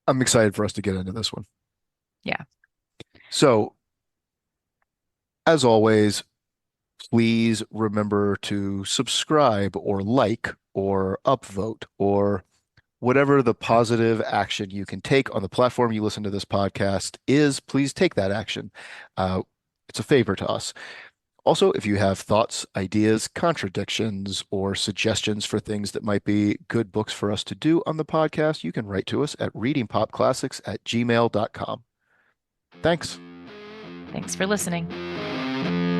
I'm excited for us to get into this one. Yeah. So, as always, please remember to subscribe or like or upvote or whatever the positive action you can take on the platform you listen to this podcast is, please take that action. Uh, it's a favor to us. Also, if you have thoughts, ideas, contradictions, or suggestions for things that might be good books for us to do on the podcast, you can write to us at readingpopclassics@gmail.com. Thanks. Thanks for listening.